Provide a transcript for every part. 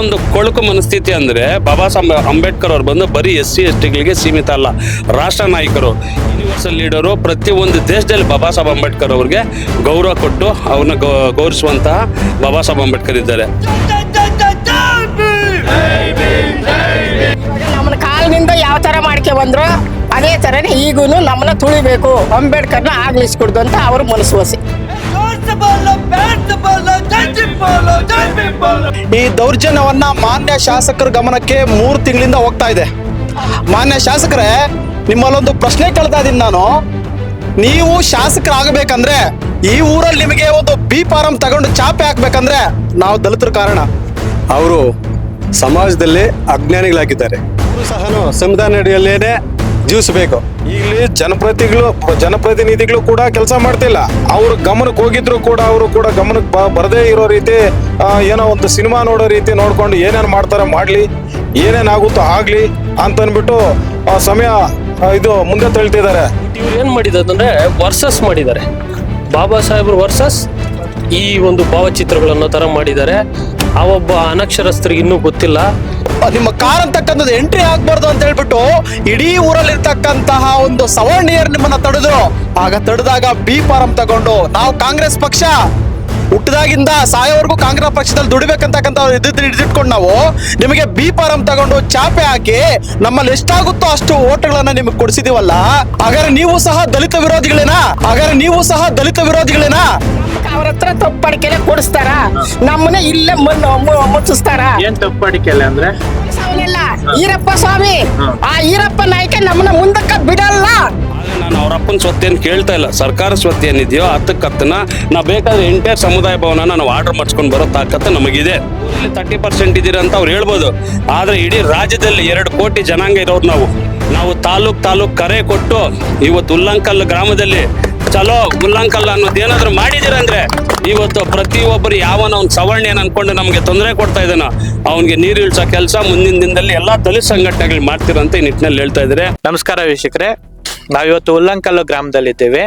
ಒಂದು ಕೊಳಕು ಮನಸ್ಥಿತಿ ಅಂದರೆ ಬಾಬಾ ಸಾಹೇಬ್ ಅಂಬೇಡ್ಕರ್ ಅವ್ರು ಬಂದು ಬರೀ SC/STಗಳಿಗೆ ಸೀಮಿತ ಅಲ್ಲ, ರಾಷ್ಟ್ರ ನಾಯಕರು, ಯೂನಿವರ್ಸಲ್ ಲೀಡರು. ಪ್ರತಿಯೊಂದು ದೇಶದಲ್ಲಿ ಬಾಬಾ ಸಾಹೇಬ್ ಅಂಬೇಡ್ಕರ್ ಅವ್ರಿಗೆ ಗೌರವ ಕೊಟ್ಟು ಅವ್ರನ್ನ ಗೌರವಿಸುವಂತಹ ಬಾಬಾ ಸಾಹೇಬ್ ಅಂಬೇಡ್ಕರ್ ಇದ್ದಾರೆ. ನಮ್ಮನ್ನ ಕಾಲದಿಂದ ಯಾವ ತರ ಮಾಡ್ಕೆ ಬಂದ್ರು ಅದೇ ತರನೇ ಈಗೂನು ನಮ್ಮನ್ನ ತುಳಿಬೇಕು, ಅಂಬೇಡ್ಕರ್ನ ಆಗ್ಲಿಸ್ಕೊಡ್ದು ಅಂತ ಅವ್ರ ಮನಸ್ಸು. ಈ ದೌರ್ಜನ್ಯವನ್ನ ಮಾನ್ಯ ಶಾಸಕರ ಗಮನಕ್ಕೆ 3 ತಿಂಗಳಿಂದ ಹೋಗ್ತಾ ಇದೆ. ಮಾನ್ಯ ಶಾಸಕರೇ, ನಿಮ್ಮಲ್ಲೊಂದು ಪ್ರಶ್ನೆ ಕೇಳ್ತಾ ಇದ್ದೀನಿ ನಾನು. ನೀವು ಶಾಸಕರಾಗಬೇಕಂದ್ರೆ ಈ ಊರಲ್ಲಿ ನಿಮಗೆ ಒಂದು ಬಿ ಫಾರಂ ತಗೊಂಡು ಚಾಪೆ ಹಾಕ್ಬೇಕಂದ್ರೆ ನಾವು ದಲಿತರ ಕಾರಣ. ಅವರು ಸಮಾಜದಲ್ಲಿ ಅಜ್ಞಾನಿಗಳಾಗಿದ್ದಾರೆ. ಅವರು ಸಹ ಸಂವಿಧಾನ ಅಡಿಯಲ್ಲೇನೆ ಜೀವಿಸಬೇಕು. ಇಲ್ಲಿ ಜನಪ್ರತಿನಿಧಿಗಳು ಕೂಡ ಕೆಲಸ ಮಾಡ್ತಿಲ್ಲ. ಅವ್ರ ಗಮನಕ್ಕೆ ಹೋಗಿದ್ರು ಕೂಡ ಅವರು ಕೂಡ ಗಮನಕ್ಕೆ ಬರದೇ ಇರೋ ರೀತಿ ಏನೋ ಒಂದು ಸಿನಿಮಾ ನೋಡೋ ರೀತಿ ನೋಡ್ಕೊಂಡು ಏನೇನು ಮಾಡ್ತಾರೆ ಮಾಡ್ಲಿ, ಏನೇನಾಗುತ್ತೋ ಆಗ್ಲಿ ಅಂತ ಅಂದ್ಬಿಟ್ಟು ಸಮಯ ಇದು ಮುಂದೆ ತಳ್ತಿದ್ದಾರೆ. ಇವ್ರು ಏನ್ ಮಾಡಿದಾರೆ ವರ್ಸಸ್ ಮಾಡಿದ್ದಾರೆ, ಬಾಬಾ ಸಾಹೇಬ್ರು ವರ್ಸಸ್ ಈ ಒಂದು ಭಾವಚಿತ್ರಗಳನ್ನೋ ತರ ಮಾಡಿದ್ದಾರೆ. ಆ ಒಬ್ಬ ಅನಕ್ಷರಸ್ಥರಿಗೆ ಇನ್ನೂ ಗೊತ್ತಿಲ್ಲ. ನಿಮ್ಮ ಕಾರ್ ಅಂತಕ್ಕಂಥದ್ದು ಎಂಟ್ರಿ ಆಗ್ಬಾರ್ದು ಅಂತ ಹೇಳ್ಬಿಟ್ಟು ಇಡೀ ಊರಲ್ಲಿರ್ತಕ್ಕಂತಹ ಒಂದು ಸವರ್ಣೀಯರು ನಿಮ್ಮನ್ನ ತಡೆದ್ರು. ಆಗ ತಡೆದಾಗ ಬಿ ಫಾರಂ ತಗೊಂಡು ನಾವು ಕಾಂಗ್ರೆಸ್ ಪಕ್ಷ ಹುಟ್ಟದಾಗಿಂದ ಸಾಯೋವರೆಗೂ ಕಾಂಗ್ರೆಸ್ ಪಕ್ಷದಲ್ಲಿ ದುಡಿಬೇಕಂತಕ್ಕಂಥ ಇದಿಟ್ಕೊಂಡು ನಾವು ನಿಮಗೆ ಬಿ ಫಾರಂ ತಗೊಂಡು ಚಾಪೆ ಹಾಕಿ ನಮ್ಮಲ್ಲಿ ಎಷ್ಟಾಗುತ್ತೋ ಅಷ್ಟು ಓಟ್ಗಳನ್ನ ನಿಮಗೆ ಕೊಡಿಸಿದೀವಲ್ಲ. ಹಾಗಾದ್ರೆ ನೀವು ಸಹ ದಲಿತ ವಿರೋಧಿಗಳೇನಾ? ಅವ್ರ ಹತ್ರ ತಪ್ಪಡಿಕೆಲೆ ಕೊಡಿಸ್ತಾರ, ನಮ್ಮನ್ನ ಇಲ್ಲೇ ಮುಚ್ಚಿಸ್ತಾರ. ಏನ್ ತಪ್ಪಡಿಕೆ ಅಂದ್ರೆ ಅವನೆಲ್ಲ ಈರಪ್ಪ ಸ್ವಾಮಿ, ಆ ಈರಪ್ಪ ನಾಯ್ಕ ನಮ್ಮನ್ನ ಮುಂದಕ್ಕೆ ಬಿಡಲ್ಲ. ನಾನು ಅವ್ರ ಅಪ್ಪನ ಸ್ವತ್ತೇನು ಕೇಳ್ತಾ ಇಲ್ಲ. ಸರ್ಕಾರ ಸ್ವತ್ತು ಏನಿದೆಯೋ ಹತ್ತಕ್ಕತ್ತನ ನಾವು ಬೇಕಾದ್ರೆ ಎಂಟೈರ್ ಸಮುದಾಯ ಭವನ ನಾವು ಆರ್ಡರ್ ಮಾಡಿಸ್ಕೊಂಡು ಬರೋ ತಾಕತ್ತು ನಮಗಿದೆ. ಊರಲ್ಲಿ 30% ಇದೀರ ಅಂತ ಅವ್ರು ಹೇಳ್ಬೋದು, ಆದ್ರೆ ಇಡೀ ರಾಜ್ಯದಲ್ಲಿ 2 ಕೋಟಿ ಜನಾಂಗ ಇರೋರು ನಾವು ತಾಲೂಕ್ ಕರೆ ಕೊಟ್ಟು ಇವತ್ತು ಉಲ್ಲಂಕಲ್ ಗ್ರಾಮದಲ್ಲಿ ಚಲೋ ಉಲ್ಲಂಕಲ್ ಅನ್ನೋದು ಏನಾದ್ರು ಮಾಡಿದಿರಂದ್ರೆ ಇವತ್ತು ಪ್ರತಿಯೊಬ್ಬರು ಯಾವನ ಅವ್ನು ಸವರ್ಣ ಅನ್ಕೊಂಡು ನಮಗೆ ತೊಂದರೆ ಕೊಡ್ತಾ ಇದ್ದಾನ ಅವನಿಗೆ ನೀರು ಇಳಿಸೋ ಕೆಲಸ ಮುಂದಿನ ದಿನದಲ್ಲಿ ಎಲ್ಲಾ ದಲಿತ ಸಂಘಟನೆಗಳು ಮಾಡ್ತಿರಂತ ಈ ನಿಟ್ಟಿನಲ್ಲಿ ಹೇಳ್ತಾ ಇದ್ದಾರೆ. ನಮಸ್ಕಾರ ವೀಕ್ಷಕರೇ, ನಾವಿವತ್ತು ಉಲ್ಲಂಕಲ್ಲು ಗ್ರಾಮದಲ್ಲಿದ್ದೇವೆ.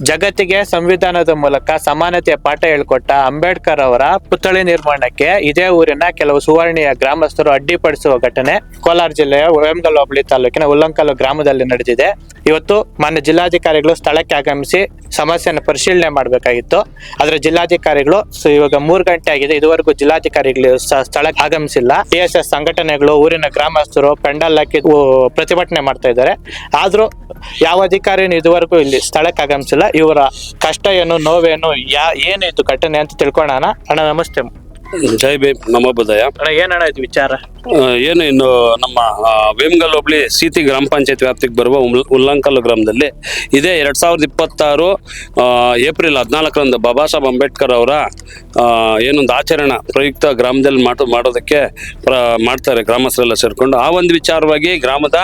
ಜಗತ್ತಿಗೆ ಸಂವಿಧಾನದ ಮೂಲಕ ಸಮಾನತೆಯ ಪಾಠ ಹೇಳ್ಕೊಟ್ಟ ಅಂಬೇಡ್ಕರ್ ಅವರ ಪುತ್ಥಳಿ ನಿರ್ಮಾಣಕ್ಕೆ ಇದೇ ಊರಿನ ಕೆಲವು ಸುವರ್ಣೀಯ ಗ್ರಾಮಸ್ಥರು ಅಡ್ಡಿಪಡಿಸುವ ಘಟನೆ ಕೋಲಾರ ಜಿಲ್ಲೆಯ ವೇಮಗಲ್ ಹೋಬಳಿ ತಾಲೂಕಿನ ಉಲ್ಲಂಕಲ್ಲು ಗ್ರಾಮದಲ್ಲಿ ನಡೆದಿದೆ. ಇವತ್ತು ಮಾನ್ಯ ಜಿಲ್ಲಾಧಿಕಾರಿಗಳು ಸ್ಥಳಕ್ಕೆ ಆಗಮಿಸಿ ಸಮಸ್ಯೆಯನ್ನು ಪರಿಶೀಲನೆ ಮಾಡಬೇಕಾಗಿತ್ತು. ಆದ್ರೆ ಜಿಲ್ಲಾಧಿಕಾರಿಗಳು ಇವಾಗ 3 ಗಂಟೆ ಆಗಿದೆ, ಇದುವರೆಗೂ ಜಿಲ್ಲಾಧಿಕಾರಿಗಳು ಸ್ಥಳಕ್ಕೆ ಆಗಮಿಸಿಲ್ಲ. PSS ಸಂಘಟನೆಗಳು, ಊರಿನ ಗ್ರಾಮಸ್ಥರು ಪೆಂಡಲ್ ಹಾಕಿ ಪ್ರತಿಭಟನೆ ಮಾಡ್ತಾ ಇದ್ದಾರೆ. ಆದ್ರೂ ಯಾವ ಅಧಿಕಾರಿನೂ ಇದುವರೆಗೂ ಇಲ್ಲಿ ಸ್ಥಳಕ್ಕೆ ಆಗಮಿಸಿಲ್ಲ. ಇವರ ಕಷ್ಟ ಏನು, ನೋವೇನು, ಏನಿತ್ತು ಘಟನೆ ಅಂತ ತಿಳ್ಕೊಳ್ಳೋಣ. ಅಣ್ಣ ನಮಸ್ತೆ. ಜೈ ಭೀಮ್, ನಮೋ ಬುದ್ಧಯ್ಯ. ಅಣ್ಣ ಏನಣ್ಣ ಇದು ವಿಚಾರ? ಏನು ಇನ್ನು ನಮ್ಮ ವೇಮಗಲ್ ಹೋಬಳಿ ಸೀತಿ ಗ್ರಾಮ ಪಂಚಾಯತ್ ವ್ಯಾಪ್ತಿಗೆ ಬರುವ ಉಲ್ಲಂಕಲ್ಲು ಗ್ರಾಮದಲ್ಲಿ ಇದೇ 2026 ಏಪ್ರಿಲ್ 14ರಂದು ಬಾಬಾ ಸಾಹೇಬ್ ಅಂಬೇಡ್ಕರ್ ಅವರ ಏನೊಂದು ಆಚರಣೆ ಪ್ರಯುಕ್ತ ಗ್ರಾಮದಲ್ಲಿ ಮಾಡೋದಕ್ಕೆ ಮಾಡ್ತಾರೆ ಗ್ರಾಮಸ್ಥರೆಲ್ಲ ಸೇರ್ಕೊಂಡು. ಆ ಒಂದು ವಿಚಾರವಾಗಿ ಗ್ರಾಮದ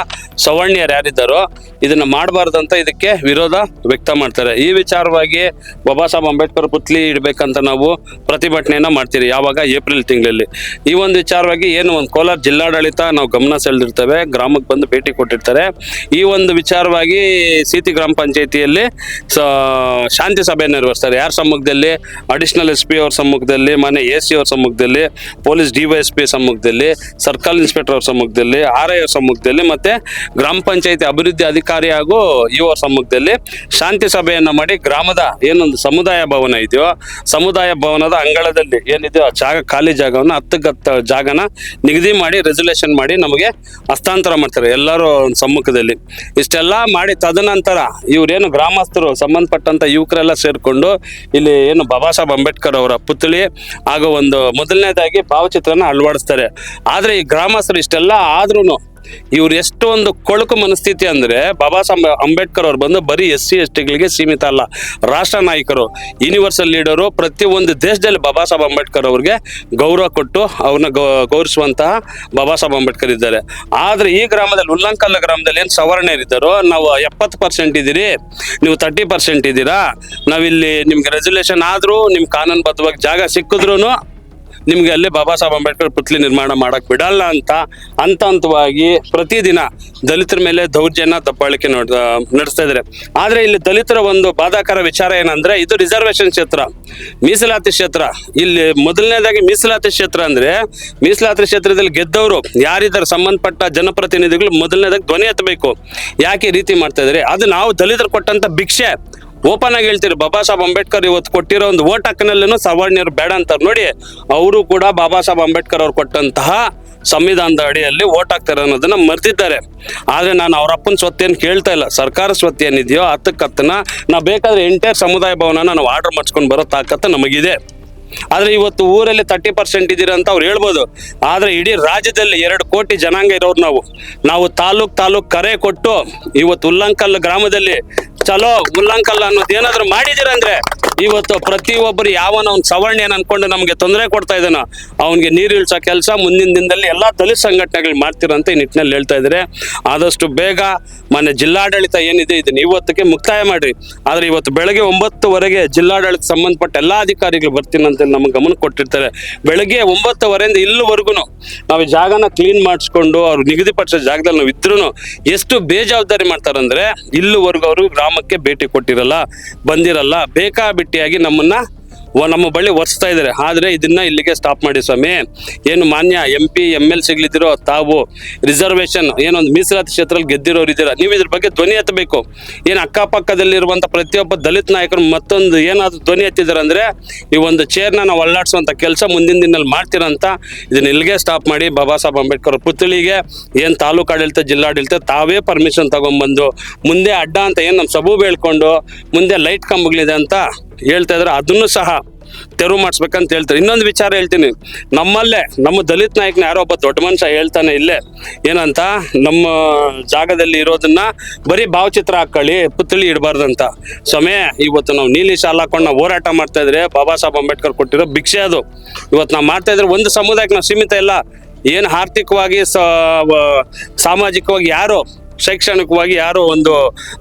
ಸವರ್ಣೀಯರು ಯಾರಿದ್ದಾರೋ ಇದನ್ನ ಮಾಡಬಾರ್ದಂತ ಇದಕ್ಕೆ ವಿರೋಧ ವ್ಯಕ್ತ ಮಾಡ್ತಾರೆ. ಈ ವಿಚಾರವಾಗಿ ಬಾಬಾ ಸಾಹೇಬ್ ಅಂಬೇಡ್ಕರ್ ಪುತ್ಲಿ ಇಡಬೇಕಂತ ನಾವು ಪ್ರತಿಭಟನೆಯನ್ನ ಮಾಡ್ತೀರಿ ಯಾವಾಗ ಏಪ್ರಿಲ್ ತಿಂಗಳಲ್ಲಿ. ಈ ಒಂದು ವಿಚಾರವಾಗಿ ಏನು ಒಂದು ಕೋಲಾರ ಜಿಲ್ಲಾಡಳಿತ ನಾವು ಗಮನ ಸೆಳೆದಿರ್ತೇವೆ, ಗ್ರಾಮಕ್ಕೆ ಬಂದು ಭೇಟಿ ಕೊಟ್ಟಿರ್ತಾರೆ. ಈ ಒಂದು ವಿಚಾರವಾಗಿ ಸೀತಿ ಗ್ರಾಮ ಪಂಚಾಯತಿಯಲ್ಲಿ ಶಾಂತಿ ಸಭೆ ನಿರ್ವಹಿಸ್ತಾರೆ. ಯಾರ ಸಮ್ಮುಖದಲ್ಲಿ? ಅಡಿಷನಲ್ SP ಅವ್ರ ಸಮ್ಮುಖದಲ್ಲಿ, ಮನೆ AC ಅವ್ರ ಸಮ್ಮುಖದಲ್ಲಿ, ಪೊಲೀಸ್ DYSP ಸಮ್ಮುಖದಲ್ಲಿ, ಸರ್ಕಲ್ ಇನ್ಸ್ಪೆಕ್ಟರ್ ಅವ್ರ ಸಮ್ಮುಖದಲ್ಲಿ, RI ಅವ್ರ ಸಮ್ಮುಖದಲ್ಲಿ, ಮತ್ತೆ ಗ್ರಾಮ ಪಂಚಾಯತಿ ಅಭಿವೃದ್ಧಿ ಅಧಿಕಾರಿ ಹಾಗೂ ಅವ್ರ ಸಮ್ಮುಖದಲ್ಲಿ ಶಾಂತಿ ಸಭೆಯನ್ನ ಮಾಡಿ ಗ್ರಾಮದ ಏನೊಂದು ಸಮುದಾಯ ಭವನ ಇದೆಯೋ ಸಮುದಾಯ ಭವನದ ಅಂಗಳದಲ್ಲಿ ಏನಿದೆಯೋ ಜಾಗ, ಖಾಲಿ ಜಾಗವನ್ನು 10 ಜಾಗನ ನಿಗದಿ ಮಾಡಿ ರೆಸಲ್ಯೂಷನ್ ಮಾಡಿ ನಮಗೆ ಹಸ್ತಾಂತರ ಮಾಡ್ತಾರೆ ಎಲ್ಲರೂ ಸಮ್ಮುಖದಲ್ಲಿ. ಇಷ್ಟೆಲ್ಲ ಮಾಡಿ ತದನಂತರ ಇವ್ರೇನು ಗ್ರಾಮಸ್ಥರು ಸಂಬಂಧಪಟ್ಟಂತ ಯುವಕರೆಲ್ಲ ಸೇರ್ಕೊಂಡು ಇಲ್ಲಿ ಏನು ಬಾಬಾ ಸಾಹೇಬ್ ಅಂಬೇಡ್ಕರ್ ಅವರ ಪುತ್ಥಳಿ ಹಾಗೂ ಒಂದು ಮೊದಲನೇದಾಗಿ ಭಾವಚಿತ್ರನ ಅಳವಡಿಸ್ತಾರೆ. ಆದ್ರೆ ಈ ಗ್ರಾಮಸ್ಥರು ಇಷ್ಟೆಲ್ಲ ಆದ್ರೂ ಇವ್ರು ಎಷ್ಟೊಂದು ಕೊಳಕು ಮನಸ್ಥಿತಿ ಅಂದ್ರೆ ಬಾಬಾ ಸಾಹೇಬ್ ಅಂಬೇಡ್ಕರ್ ಅವ್ರು ಬಂದು ಬರೀ SC/STಗಳಿಗೆ ಸೀಮಿತ ಅಲ್ಲ, ರಾಷ್ಟ್ರ ನಾಯಕರು, ಯೂನಿವರ್ಸಲ್ ಲೀಡರು. ಪ್ರತಿಯೊಂದು ದೇಶದಲ್ಲಿ ಬಾಬಾ ಸಾಹೇಬ್ ಅಂಬೇಡ್ಕರ್ ಅವ್ರಿಗೆ ಗೌರವ ಕೊಟ್ಟು ಅವ್ರನ್ನ ಗೌರವಿಸುವಂತಹ ಬಾಬಾ ಸಾಹೇಬ್ ಅಂಬೇಡ್ಕರ್ ಇದ್ದಾರೆ. ಆದ್ರೆ ಈ ಗ್ರಾಮದಲ್ಲಿ ಉಲ್ಲಂಕಲ್ಲ ಗ್ರಾಮದಲ್ಲಿ ಏನು ಸವರ್ಣರಿದ್ದಾರೋ ನಾವು 70% ಇದೀರಿ, ನೀವು 30% ಇದ್ದೀರಾ, ನಾವಿಲ್ಲಿ ನಿಮ್ಗೆ ರೆಸಲ್ಯೂಷನ್ ಆದ್ರೂ ನಿಮ್ ಕಾನೂನುಬದ್ಧವಾಗಿ ಜಾಗ ಸಿಕ್ಕಿದ್ರು ನಿಮ್ಗೆ ಅಲ್ಲಿ ಬಾಬಾ ಸಾಹೇಬ್ ಅಂಬೇಡ್ಕರ್ ಪುತ್ಲಿ ನಿರ್ಮಾಣ ಮಾಡಕ್ ಬಿಡಲ್ಲ ಅಂತ ಹಂತವಾಗಿ ಪ್ರತಿದಿನ ದಲಿತರ ಮೇಲೆ ದೌರ್ಜನ್ಯ ದಬ್ಬಾಳಿಕೆ ನಡೆಸ್ತಾ ಇದ್ದಾರೆ. ಆದ್ರೆ ಇಲ್ಲಿ ದಲಿತರ ಒಂದು ಬಾಧಾಕರ ವಿಚಾರ ಏನಂದ್ರೆ ಇದು ರಿಸರ್ವೇಶನ್ ಕ್ಷೇತ್ರ, ಮೀಸಲಾತಿ ಕ್ಷೇತ್ರ. ಇಲ್ಲಿ ಮೊದಲನೇದಾಗಿ ಮೀಸಲಾತಿ ಕ್ಷೇತ್ರ ಅಂದ್ರೆ ಮೀಸಲಾತಿ ಕ್ಷೇತ್ರದಲ್ಲಿ ಗೆದ್ದವರು ಯಾರಿದ್ದಾರೆ ಸಂಬಂಧಪಟ್ಟ ಜನಪ್ರತಿನಿಧಿಗಳು ಮೊದಲನೇದಾಗಿ ಧ್ವನಿ ಎತ್ತಬೇಕು. ಯಾಕೆ ಈ ರೀತಿ ಮಾಡ್ತಾ ಇದ್ದಾರೆ? ಅದು ನಾವು ದಲಿತರು ಕೊಟ್ಟಂತ ಭಿಕ್ಷೆ. ಓಪನ್ ಆಗಿ ಹೇಳ್ತೀರಿ, ಬಾಬಾ ಸಾಹೇಬ್ ಅಂಬೇಡ್ಕರ್ ಇವತ್ತು ಕೊಟ್ಟಿರೋ ಒಂದು ಓಟ್ ಹಕ್ಕಿನಲ್ಲೂ ಸವರ್ಣೀಯರು ಬೇಡ ಅಂತಾರೆ ನೋಡಿ. ಅವರು ಕೂಡ ಬಾಬಾ ಸಾಹೇಬ್ ಅಂಬೇಡ್ಕರ್ ಅವ್ರು ಕೊಟ್ಟಂತಹ ಸಂವಿಧಾನದ ಅಡಿಯಲ್ಲಿ ಓಟ್ ಹಾಕ್ತಾರೆ ಅನ್ನೋದನ್ನ ಮರ್ತಿದ್ದಾರೆ. ಆದ್ರೆ ನಾನು ಅವ್ರ ಅಪ್ಪನ ಸ್ವತ್ತೇನು ಕೇಳ್ತಾ ಇಲ್ಲ. ಸರ್ಕಾರ ಸ್ವತ್ತು ಏನಿದೆಯೋ ಹತ್ತಕ್ಕತ್ತನ ನಾವು ಬೇಕಾದ್ರೆ ಎಂಟೈರ್ ಸಮುದಾಯ ಭವನನ ನಾವು ಆರ್ಡರ್ ಮಾಡ್ಸ್ಕೊಂಡು ಬರೋ ತಾಕತ್ತು ನಮಗಿದೆ. ಆದ್ರೆ ಇವತ್ತು ಊರಲ್ಲಿ 30% ಇದೀರ ಅಂತ ಅವ್ರು ಹೇಳ್ಬೋದು. ಆದ್ರೆ ಇಡೀ ರಾಜ್ಯದಲ್ಲಿ 2 ಕೋಟಿ ಜನಾಂಗ ಇರೋರು ನಾವು ತಾಲೂಕ್ ಕರೆ ಕೊಟ್ಟು ಇವತ್ತು ಉಲ್ಲಂಕಲ್ ಗ್ರಾಮದಲ್ಲಿ ಚಲೋ ಉಲ್ಲಂಕಲ್ ಅನ್ನೋದು ಏನಾದ್ರು ಮಾಡಿದಿರಂದ್ರೆ ಇವತ್ತು ಪ್ರತಿಯೊಬ್ಬರು ಯಾವನ ಅವ್ನು ಸವರ್ಣ ಏನ್ ಅನ್ಕೊಂಡು ನಮ್ಗೆ ತೊಂದರೆ ಕೊಡ್ತಾ ಇದ್ದಾನ ಅವನಿಗೆ ನೀರು ಇಳಿಸೋ ಕೆಲಸ ಮುಂದಿನ ದಿನದಲ್ಲಿ ಎಲ್ಲಾ ದಲಿತ ಸಂಘಟನೆಗಳು ಮಾಡ್ತಿರಂತ ಈ ನಿಟ್ಟಿನಲ್ಲಿ ಹೇಳ್ತಾ ಇದ್ದಾರೆ. ಆದಷ್ಟು ಬೇಗ ಮೊನ್ನೆ ಜಿಲ್ಲಾಡಳಿತ ಏನಿದೆ ಇದನ್ನ ಇವತ್ತಿಗೆ ಮುಕ್ತಾಯ ಮಾಡ್ರಿ. ಆದ್ರೆ ಇವತ್ತು ಬೆಳಗ್ಗೆ 9:00ವರೆಗೆ ಜಿಲ್ಲಾಡಳಿತ ಸಂಬಂಧಪಟ್ಟ ಎಲ್ಲಾ ಅಧಿಕಾರಿಗಳು ಬರ್ತೀನಿ ಅಂತ ನಮ್ಗೆ ಗಮನ ಕೊಟ್ಟಿರ್ತಾರೆ. ಬೆಳಗ್ಗೆ 9:00ವರೆಯಿಂದ ಇಲ್ಲಿವರೆಗೂ ನಾವು ಈ ಜಾಗನ ಕ್ಲೀನ್ ಮಾಡಿಸ್ಕೊಂಡು ಅವ್ರು ನಿಗದಿಪಡಿಸೋ ಜಾಗದಲ್ಲಿ ನಾವು ಇದ್ರೂ ಎಷ್ಟು ಬೇಜವಾಬ್ದಾರಿ ಮಾಡ್ತಾರಂದ್ರೆ ಇಲ್ಲಿವರೆಗೂ ಅವರು ಗ್ರಾಮಕ್ಕೆ ಭೇಟಿ ಕೊಟ್ಟಿರಲ್ಲ, ಬಂದಿರಲ್ಲ, ಬೇಕಾಬಿಟ್ಟಿಯಾಗಿ ನಮ್ಮ ಬಳಿ ಒರೆಸ್ತಾ ಇದ್ದಾರೆ. ಆದ್ರೆ ಇದನ್ನ ಇಲ್ಲಿಗೆ ಸ್ಟಾಪ್ ಮಾಡಿ ಸ್ವಾಮಿ. ಏನು ಮಾನ್ಯ MP MLCಗಳಿದ್ದೀರೋ ತಾವು ರಿಸರ್ವೇಶನ್ ಏನೊಂದು ಮೀಸಲಾತಿ ಕ್ಷೇತ್ರದಲ್ಲಿ ಗೆದ್ದಿರೋರು ಇದ್ದೀರಾ, ನೀವು ಇದ್ರ ಬಗ್ಗೆ ಧ್ವನಿ ಎತ್ತಬೇಕು. ಏನು ಅಕ್ಕಪಕ್ಕದಲ್ಲಿರುವಂತ ಪ್ರತಿಯೊಬ್ಬ ದಲಿತ ನಾಯಕರು ಮತ್ತೊಂದು ಏನಾದ್ರು ಧ್ವನಿ ಎತ್ತಿದಾರೆ ಅಂದ್ರೆ ಈ ಒಂದು ಚೇರ್ನ ನಾವು ಅಲ್ಲಾಡ್ಸುವಂತ ಕೆಲಸ ಮುಂದಿನ ದಿನದಲ್ಲಿ ಮಾಡ್ತೀರಂತ ಇದನ್ನ ಇಲ್ಲಿಗೆ ಸ್ಟಾಪ್ ಮಾಡಿ. ಬಾಬಾ ಸಾಹೇಬ್ ಅಂಬೇಡ್ಕರ್ ಪುತ್ಳಿಗೆ ಏನ್ ತಾಲೂಕು ಆಡಳಿತ ಜಿಲ್ಲಾಡಳಿತ ತಾವೇ ಪರ್ಮಿಷನ್ ತಗೊಂಡ್ಬಂದು ಮುಂದೆ ಅಡ್ಡ ಅಂತ ಏನ್ ನಮ್ಮ ಸಬೂಬ್ ಹೇಳ್ಕೊಂಡು ಮುಂದೆ ಲೈಟ್ ಕಂಬಗಳಿದೆ ಅಂತ ಹೇಳ್ತಾ ಇದ್ರೆ ಅದನ್ನು ಸಹ ತೆರವು ಮಾಡಿಸ್ಬೇಕಂತ ಹೇಳ್ತಾರೆ. ಇನ್ನೊಂದು ವಿಚಾರ ಹೇಳ್ತೀನಿ, ನಮ್ಮ ದಲಿತ ನಾಯಕನ ಯಾರೋ ಒಬ್ಬ ದೊಡ್ಡ ಮನುಷ್ಯ ಹೇಳ್ತಾನೆ ಇಲ್ಲೇ ಏನಂತ, ನಮ್ಮ ಜಾಗದಲ್ಲಿ ಇರೋದನ್ನ ಬರೀ ಭಾವಚಿತ್ರ ಹಾಕೊಳ್ಳಿ, ಪುತ್ಳಿ ಇಡಬಾರ್ದಂತ. ಸ್ವಾಮಿ ಇವತ್ತು ನಾವು ನೀಲಿ ಶಾಲ ಹಾಕೊಂಡು ನಾವು ಹೋರಾಟ ಮಾಡ್ತಾ ಇದ್ರೆ ಬಾಬಾ ಸಾಹೇಬ್ ಅಂಬೇಡ್ಕರ್ ಕೊಟ್ಟಿರೋ ಭಿಕ್ಷೆ ಅದು. ಇವತ್ತು ನಾವು ಮಾಡ್ತಾ ಇದ್ರೆ ಒಂದು ಸಮುದಾಯಕ್ಕೆ ನಾವು ಸೀಮಿತ ಇಲ್ಲ. ಏನು ಆರ್ಥಿಕವಾಗಿ ಸಾಮಾಜಿಕವಾಗಿ ಯಾರು ಶೈಕ್ಷಣಿಕವಾಗಿ ಯಾರು ಒಂದು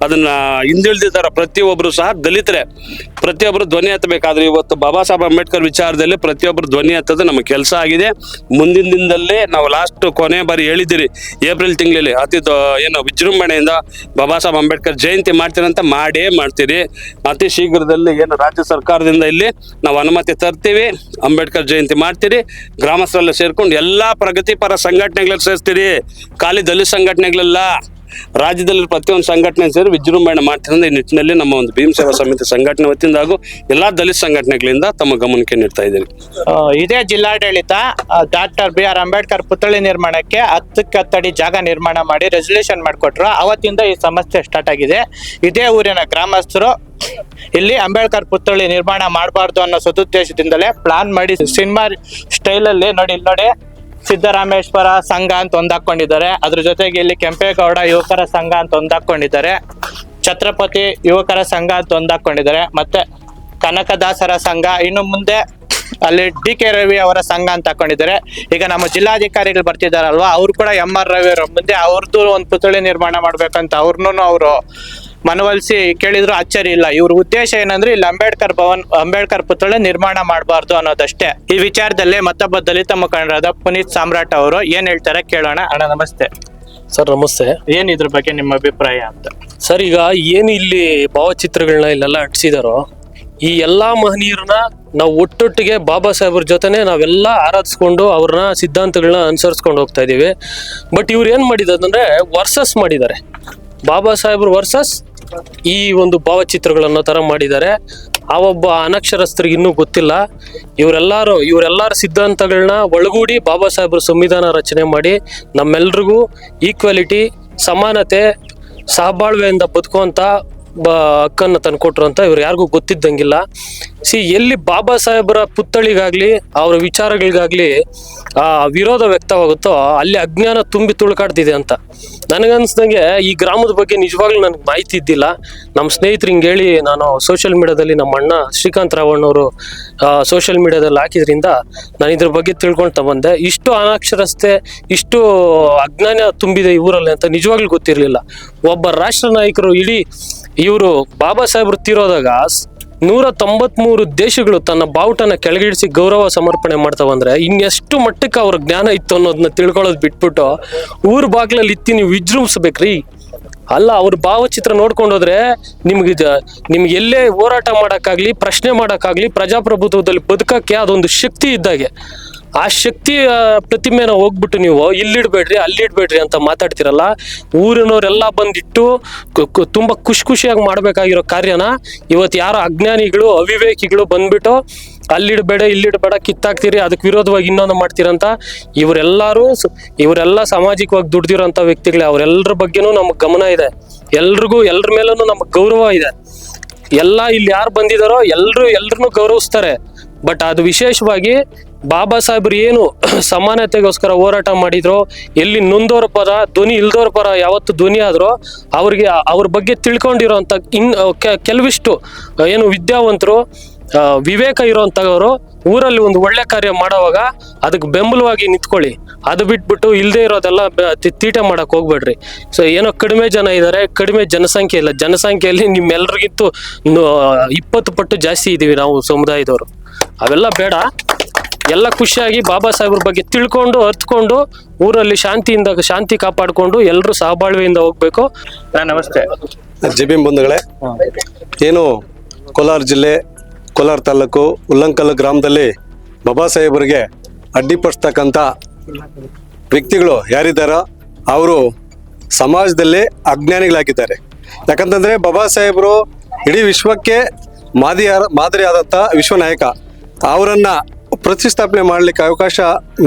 ಅದನ್ನ ಹಿಂದುಳಿದಿದ್ದಾರ ಪ್ರತಿಯೊಬ್ಬರು ಸಹ ದಲಿತರೆ. ಪ್ರತಿಯೊಬ್ಬರು ಧ್ವನಿ ಎತ್ತಬೇಕಾದ್ರೆ ಇವತ್ತು ಬಾಬಾ ಸಾಹೇಬ್ ಅಂಬೇಡ್ಕರ್ ವಿಚಾರದಲ್ಲಿ ಪ್ರತಿಯೊಬ್ಬರು ಧ್ವನಿ ಎತ್ತೋದು ನಮ್ಮ ಕೆಲಸ ಆಗಿದೆ. ಮುಂದಿನ ದಿನದಲ್ಲಿ ನಾವು ಲಾಸ್ಟ್ ಕೊನೆ ಬಾರಿ ಹೇಳಿದ್ದೀರಿ ಏಪ್ರಿಲ್ ತಿಂಗಳಲ್ಲಿ ಏನು ವಿಜೃಂಭಣೆಯಿಂದ ಬಾಬಾ ಸಾಹೇಬ್ ಅಂಬೇಡ್ಕರ್ ಜಯಂತಿ ಮಾಡ್ತೀರಂತ ಮಾಡ್ತೀರಿ. ಅತಿ ಶೀಘ್ರದಲ್ಲಿ ಏನು ರಾಜ್ಯ ಸರ್ಕಾರದಿಂದ ಇಲ್ಲಿ ನಾವು ಅನುಮತಿ ತರ್ತೀವಿ, ಅಂಬೇಡ್ಕರ್ ಜಯಂತಿ ಮಾಡ್ತೀರಿ. ಗ್ರಾಮಸ್ಥರೆಲ್ಲ ಸೇರ್ಕೊಂಡು ಎಲ್ಲಾ ಪ್ರಗತಿಪರ ಸಂಘಟನೆಗಳಲ್ಲಿ ಸೇರಿಸ್ತೀರಿ, ಖಾಲಿ ದಲಿತ ಸಂಘಟನೆಗಳೆಲ್ಲ ರಾಜ್ಯದಲ್ಲಿ ಪ್ರತಿಯೊಂದು ಸಂಘಟನೆ ಸೇರಿ ವಿಜೃಂಭಣೆ ಮಾಡ್ತಿರೋದು. ಈ ನಿಟ್ಟಿನಲ್ಲಿ ನಮ್ಮ ಒಂದು ಭೀಮ್ ಸೇವಾ ಸಮಿತಿ ಸಂಘಟನೆ ವತಿಯಿಂದ ಹಾಗೂ ಎಲ್ಲಾ ದಲಿತ ಸಂಘಟನೆಗಳಿಂದ ತಮ್ಮ ಗಮನಕ್ಕೆ ನೀಡ್ತಾ ಇದ್ದೀವಿ. ಇದೇ ಜಿಲ್ಲಾಡಳಿತ ಡಾಕ್ಟರ್ BR ಅಂಬೇಡ್ಕರ್ ಪುತ್ಥಳಿ ನಿರ್ಮಾಣಕ್ಕೆ 10 ಅಡಿ ಜಾಗ ನಿರ್ಮಾಣ ಮಾಡಿ ರೆಸಲ್ಯೂಷನ್ ಮಾಡಿಕೊಟ್ರು. ಅವತ್ತಿಂದ ಈ ಸಮಸ್ಯೆ ಸ್ಟಾರ್ಟ್ ಆಗಿದೆ. ಇದೇ ಊರಿನ ಗ್ರಾಮಸ್ಥರು ಇಲ್ಲಿ ಅಂಬೇಡ್ಕರ್ ಪುತ್ಥಳಿ ನಿರ್ಮಾಣ ಮಾಡಬಾರ್ದು ಅನ್ನೋ ಸದುದ್ದೇಶದಿಂದಲೇ ಪ್ಲಾನ್ ಮಾಡಿ ಸಿನಿಮಾ ಸ್ಟೈಲಲ್ಲಿ ನೋಡಿ ಸಿದ್ದರಾಮೇಶ್ವರ ಸಂಘ ಅಂತ ಒಂದಾಕೊಂಡಿದ್ದಾರೆ. ಅದ್ರ ಜೊತೆಗೆ ಇಲ್ಲಿ ಕೆಂಪೇಗೌಡ ಯುವಕರ ಸಂಘ ಅಂತ ಒಂದಾಕೊಂಡಿದ್ದಾರೆ, ಛತ್ರಪತಿ ಯುವಕರ ಸಂಘ ಅಂತ ಒಂದಾಕೊಂಡಿದ್ದಾರೆ, ಮತ್ತೆ ಕನಕದಾಸರ ಸಂಘ, ಇನ್ನು ಮುಂದೆ ಅಲ್ಲಿ DK ರವಿ ಅವರ ಸಂಘ ಅಂತ ಹಾಕೊಂಡಿದ್ದಾರೆ. ಈಗ ನಮ್ಮ ಜಿಲ್ಲಾಧಿಕಾರಿಗಳು ಬರ್ತಿದಾರಲ್ವಾ, ಅವ್ರು ಕೂಡ MR ರವಿ ಅವರ ಮುಂದೆ ಅವ್ರದ್ದು ಒಂದು ಪುತ್ಥಳಿ ನಿರ್ಮಾಣ ಮಾಡ್ಬೇಕಂತ ಅವ್ರನ್ನೂ ಅವರು ಮನವೊಲಿಸಿ ಕೇಳಿದ್ರು. ಅಚ್ಚರಿ ಇಲ್ಲ. ಇವ್ರ ಉದ್ದೇಶ ಏನಂದ್ರೆ ಇಲ್ಲಿ ಅಂಬೇಡ್ಕರ್ ಪುತ್ಥಳಿ ನಿರ್ಮಾಣ ಮಾಡಬಾರ್ದು ಅನ್ನೋದಷ್ಟೇ. ಈ ವಿಚಾರದಲ್ಲಿ ಮತ್ತೊಬ್ಬ ದಲಿತ ಮುಖಂಡರಾದ ಪುನೀತ್ ಸಾಮ್ರಾಟ್ ಅವರು ಏನ್ ಹೇಳ್ತಾರೆ ಕೇಳೋಣ. ಅಣ್ಣ ನಮಸ್ತೆ. ಸರ್ ನಮಸ್ತೆ. ಏನ್ ಇದ್ರ ಬಗ್ಗೆ ನಿಮ್ಮ ಅಭಿಪ್ರಾಯ ಅಂತ? ಸರ್ ಈಗ ಏನು ಇಲ್ಲಿ ಭಾವಚಿತ್ರಗಳನ್ನ ಇಲ್ಲೆಲ್ಲ ಅಂಟಿಸಿದಾರೋ ಈ ಎಲ್ಲಾ ಮಹನೀಯರನ್ನ ನಾವು ಒಟ್ಟೊಟ್ಟಿಗೆ ಬಾಬಾ ಸಾಹೇಬ್ರ ಜೊತೆನೆ ನಾವೆಲ್ಲ ಆರಾಧಿಸ್ಕೊಂಡು ಅವ್ರನ್ನ ಸಿದ್ಧಾಂತಗಳನ್ನ ಅನುಸರಿಸ್ಕೊಂಡು ಹೋಗ್ತಾ ಇದೀವಿ. ಬಟ್ ಇವ್ರು ಏನ್ ಮಾಡಿದಾರೆ ವರ್ಸಸ್ ಮಾಡಿದ್ದಾರೆ, ಬಾಬಾ ಸಾಹೇಬ್ರು ವರ್ಸಸ್ ಈ ಒಂದು ಭಾವಚಿತ್ರಗಳನ್ನೋ ತರ ಮಾಡಿದ್ದಾರೆ. ಆ ಒಬ್ಬ ಅನಕ್ಷರಸ್ಥರಿಗೆ ಇನ್ನೂ ಗೊತ್ತಿಲ್ಲ. ಇವರೆಲ್ಲರ ಸಿದ್ಧಾಂತಗಳನ್ನ ಒಳಗೂಡಿ ಬಾಬಾ ಸಾಹೇಬ್ರು ಸಂವಿಧಾನ ರಚನೆ ಮಾಡಿ ನಮ್ಮೆಲ್ರಿಗೂ ಈಕ್ವಾಲಿಟಿ, ಸಮಾನತೆ, ಸಹಬಾಳ್ವೆಯಿಂದ ಬದುಕುವಂತ ಹಕ್ಕನ್ನು ತಂದ್ಕೊಟ್ರು ಅಂತ ಇವ್ರು ಯಾರಿಗೂ ಗೊತ್ತಿದ್ದಂಗಿಲ್ಲ. ಎಲ್ಲಿ ಬಾಬಾ ಸಾಹೇಬರ ಪುತ್ಥಳಿಗಾಗ್ಲಿ ಅವರ ವಿಚಾರಗಳಿಗಾಗ್ಲಿ ವಿರೋಧ ವ್ಯಕ್ತವಾಗುತ್ತೋ ಅಲ್ಲಿ ಅಜ್ಞಾನ ತುಂಬಿ ತುಳ್ಕಾಡ್ತಿದೆ ಅಂತ ನನಗನ್ಸ್ದಂಗೆ. ಈ ಗ್ರಾಮದ ಬಗ್ಗೆ ನಿಜವಾಗ್ಲೂ ನನಗೆ ಮಾಹಿತಿ ಇದ್ದಿಲ್ಲ. ನಮ್ಮ ಸ್ನೇಹಿತರು ಹಿಂಗೆ ಹೇಳಿ ನಾನು ಸೋಷಿಯಲ್ ಮೀಡಿಯಾದಲ್ಲಿ ನಮ್ಮ ಅಣ್ಣ ಶ್ರೀಕಾಂತ್ ರಾವಣ್ಣವರು ಸೋಷಿಯಲ್ ಮೀಡಿಯಾದಲ್ಲಿ ಹಾಕಿದ್ರಿಂದ ನಾನು ಇದ್ರ ಬಗ್ಗೆ ತಿಳ್ಕೊಳ್ತಾ ಬಂದೆ. ಇಷ್ಟು ಅನಕ್ಷರಸ್ತೆ, ಇಷ್ಟು ಅಜ್ಞಾನ ತುಂಬಿದೆ ಈ ಊರಲ್ಲಿ ಅಂತ ನಿಜವಾಗ್ಲೂ ಗೊತ್ತಿರಲಿಲ್ಲ. ಒಬ್ಬ ರಾಷ್ಟ್ರ ನಾಯಕರು ಇವರು ಬಾಬಾ ಸಾಹೇಬ್ರು ತೀರೋದಾಗ 193 ದೇಶಗಳು ತನ್ನ ಬಾವುಟನ ಕೆಳಗಿಳಿಸಿ ಗೌರವ ಸಮರ್ಪಣೆ ಮಾಡ್ತಾವಂದ್ರೆ ಇನ್ನೆಷ್ಟು ಮಟ್ಟಕ್ಕೆ ಅವ್ರ ಜ್ಞಾನ ಇತ್ತು ಅನ್ನೋದನ್ನ ತಿಳ್ಕೊಳ್ಳೋದು ಬಿಟ್ಬಿಟ್ಟು ಊರ್ ಬಾಗ್ಲಲ್ಲಿ ಇತ್ತಿ ನೀವು ವಿಜೃಂಭಿಸ್ಬೇಕ್ರಿ. ಅಲ್ಲ, ಅವ್ರ ಭಾವಚಿತ್ರ ನೋಡ್ಕೊಂಡು ಹೋದ್ರೆ ನಿಮ್ಗೆ ಎಲ್ಲೇ ಹೋರಾಟ ಮಾಡಕ್ಕಾಗ್ಲಿ, ಪ್ರಶ್ನೆ ಮಾಡಕ್ಕಾಗ್ಲಿ, ಪ್ರಜಾಪ್ರಭುತ್ವದಲ್ಲಿ ಬದುಕಕ್ಕೆ ಅದೊಂದು ಶಕ್ತಿ ಇದ್ದಾಗೆ. ಆ ಶಕ್ತಿ ಪ್ರತಿಮೆನ ಹೋಗ್ಬಿಟ್ಟು ನೀವು ಇಲ್ಲಿಡ್ಬೇಡ್ರಿ ಅಲ್ಲಿಡ್ಬೇಡ್ರಿ ಅಂತ ಮಾತಾಡ್ತಿರಲ್ಲ, ಊರಿನವರೆಲ್ಲ ಬಂದಿಟ್ಟು ತುಂಬಾ ಖುಷಿಯಾಗಿ ಮಾಡ್ಬೇಕಾಗಿರೋ ಕಾರ್ಯನ ಇವತ್ತು ಯಾರೋ ಅಜ್ಞಾನಿಗಳು, ಅವಿವೇಕಿಗಳು ಬಂದ್ಬಿಟ್ಟು ಅಲ್ಲಿಡ್ಬೇಡ ಇಲ್ಲಿಡ್ಬೇಡ ಕಿತ್ತಾಕ್ತೀರಿ, ಅದಕ್ಕೆ ವಿರೋಧವಾಗಿ ಇನ್ನೊಂದು ಮಾಡ್ತೀರಂತ. ಇವರೆಲ್ಲ ಸಾಮಾಜಿಕವಾಗಿ ದುಡ್ದಿರೋಂಥ ವ್ಯಕ್ತಿಗಳೇ. ಅವರೆಲ್ಲರ ಬಗ್ಗೆನೂ ನಮಗೆ ಗಮನ ಇದೆ, ಎಲ್ರ ಮೇಲೂ ನಮಗೆ ಗೌರವ ಇದೆ. ಎಲ್ಲ ಇಲ್ಲಿ ಯಾರು ಬಂದಿದಾರೋ ಎಲ್ರನ್ನೂ ಗೌರವಿಸ್ತಾರೆ. ಬಟ್ ಅದು ವಿಶೇಷವಾಗಿ ಬಾಬಾ ಸಾಹೇಬ್ರು ಏನು ಸಮಾನತೆಗೋಸ್ಕರ ಹೋರಾಟ ಮಾಡಿದ್ರು, ಎಲ್ಲಿ ನೊಂದೋರ ಪರ, ಧ್ವನಿ ಇಲ್ದೋರ ಪರ ಯಾವತ್ತು ಧ್ವನಿ ಆದ್ರೋ ಅವ್ರ ಬಗ್ಗೆ ತಿಳ್ಕೊಂಡಿರೋಂಥ ಕೆಲವಿಷ್ಟು ಏನು ವಿದ್ಯಾವಂತರು, ವಿವೇಕ ಇರೋಂಥವ್ರು ಊರಲ್ಲಿ ಒಂದು ಒಳ್ಳೆ ಕಾರ್ಯ ಮಾಡೋವಾಗ ಅದಕ್ಕೆ ಬೆಂಬಲವಾಗಿ ನಿಂತ್ಕೊಳ್ಳಿ. ಅದು ಬಿಟ್ಬಿಟ್ಟು ಇಲ್ಲದೆ ಇರೋದೆಲ್ಲ ತೀಟೆ ಮಾಡಕ್ ಹೋಗ್ಬೇಡ್ರಿ. ಸೊ ಏನೋ ಕಡಿಮೆ ಜನ ಇದ್ದಾರೆ, ಕಡಿಮೆ ಜನಸಂಖ್ಯೆ ಇಲ್ಲ. ಜನಸಂಖ್ಯೆಯಲ್ಲಿ ನಿಮ್ಮೆಲ್ಲರಿಗಿಂತೂ 20 ಪಟ್ಟು ಜಾಸ್ತಿ ಇದೀವಿ ನಾವು ಸಮುದಾಯದವರು. ಅವೆಲ್ಲ ಬೇಡ. ಎಲ್ಲ ಖುಷಿಯಾಗಿ ಬಾಬಾ ಸಾಹೇಬ್ರ ಬಗ್ಗೆ ತಿಳ್ಕೊಂಡು ಅರ್ಥಕೊಂಡು ಊರಲ್ಲಿ ಶಾಂತಿ ಕಾಪಾಡಿಕೊಂಡು ಎಲ್ಲರೂ ಸಹಬಾಳ್ವೆಯಿಂದ ಹೋಗ್ಬೇಕು. ನಮಸ್ತೆ. ಜೆ.ಬಿ.ಎಂ ಬಂಧುಗಳೇ, ಏನು ಕೋಲಾರ ಜಿಲ್ಲೆ ಕೋಲಾರ ತಾಲೂಕು ಉಲ್ಲಂಕಲ್ಲು ಗ್ರಾಮದಲ್ಲಿ ಬಾಬಾ ಸಾಹೇಬರಿಗೆ ಅಡ್ಡಿಪಡಿಸ್ತಕ್ಕಂಥ ವ್ಯಕ್ತಿಗಳು ಯಾರಿದ್ದಾರೋ ಅವರು ಸಮಾಜದಲ್ಲಿ ಅಜ್ಞಾನಿಗಳಾಗಿದ್ದಾರೆ. ಯಾಕಂತಂದ್ರೆ ಬಾಬಾ ಸಾಹೇಬರು ಇಡೀ ವಿಶ್ವಕ್ಕೆ ಮಾದರಿಯಾದಂಥ ವಿಶ್ವನಾಯಕ. ಅವರನ್ನ ಪ್ರತಿಷ್ಠಾಪನೆ ಮಾಡಲಿಕ್ಕೆ ಅವಕಾಶ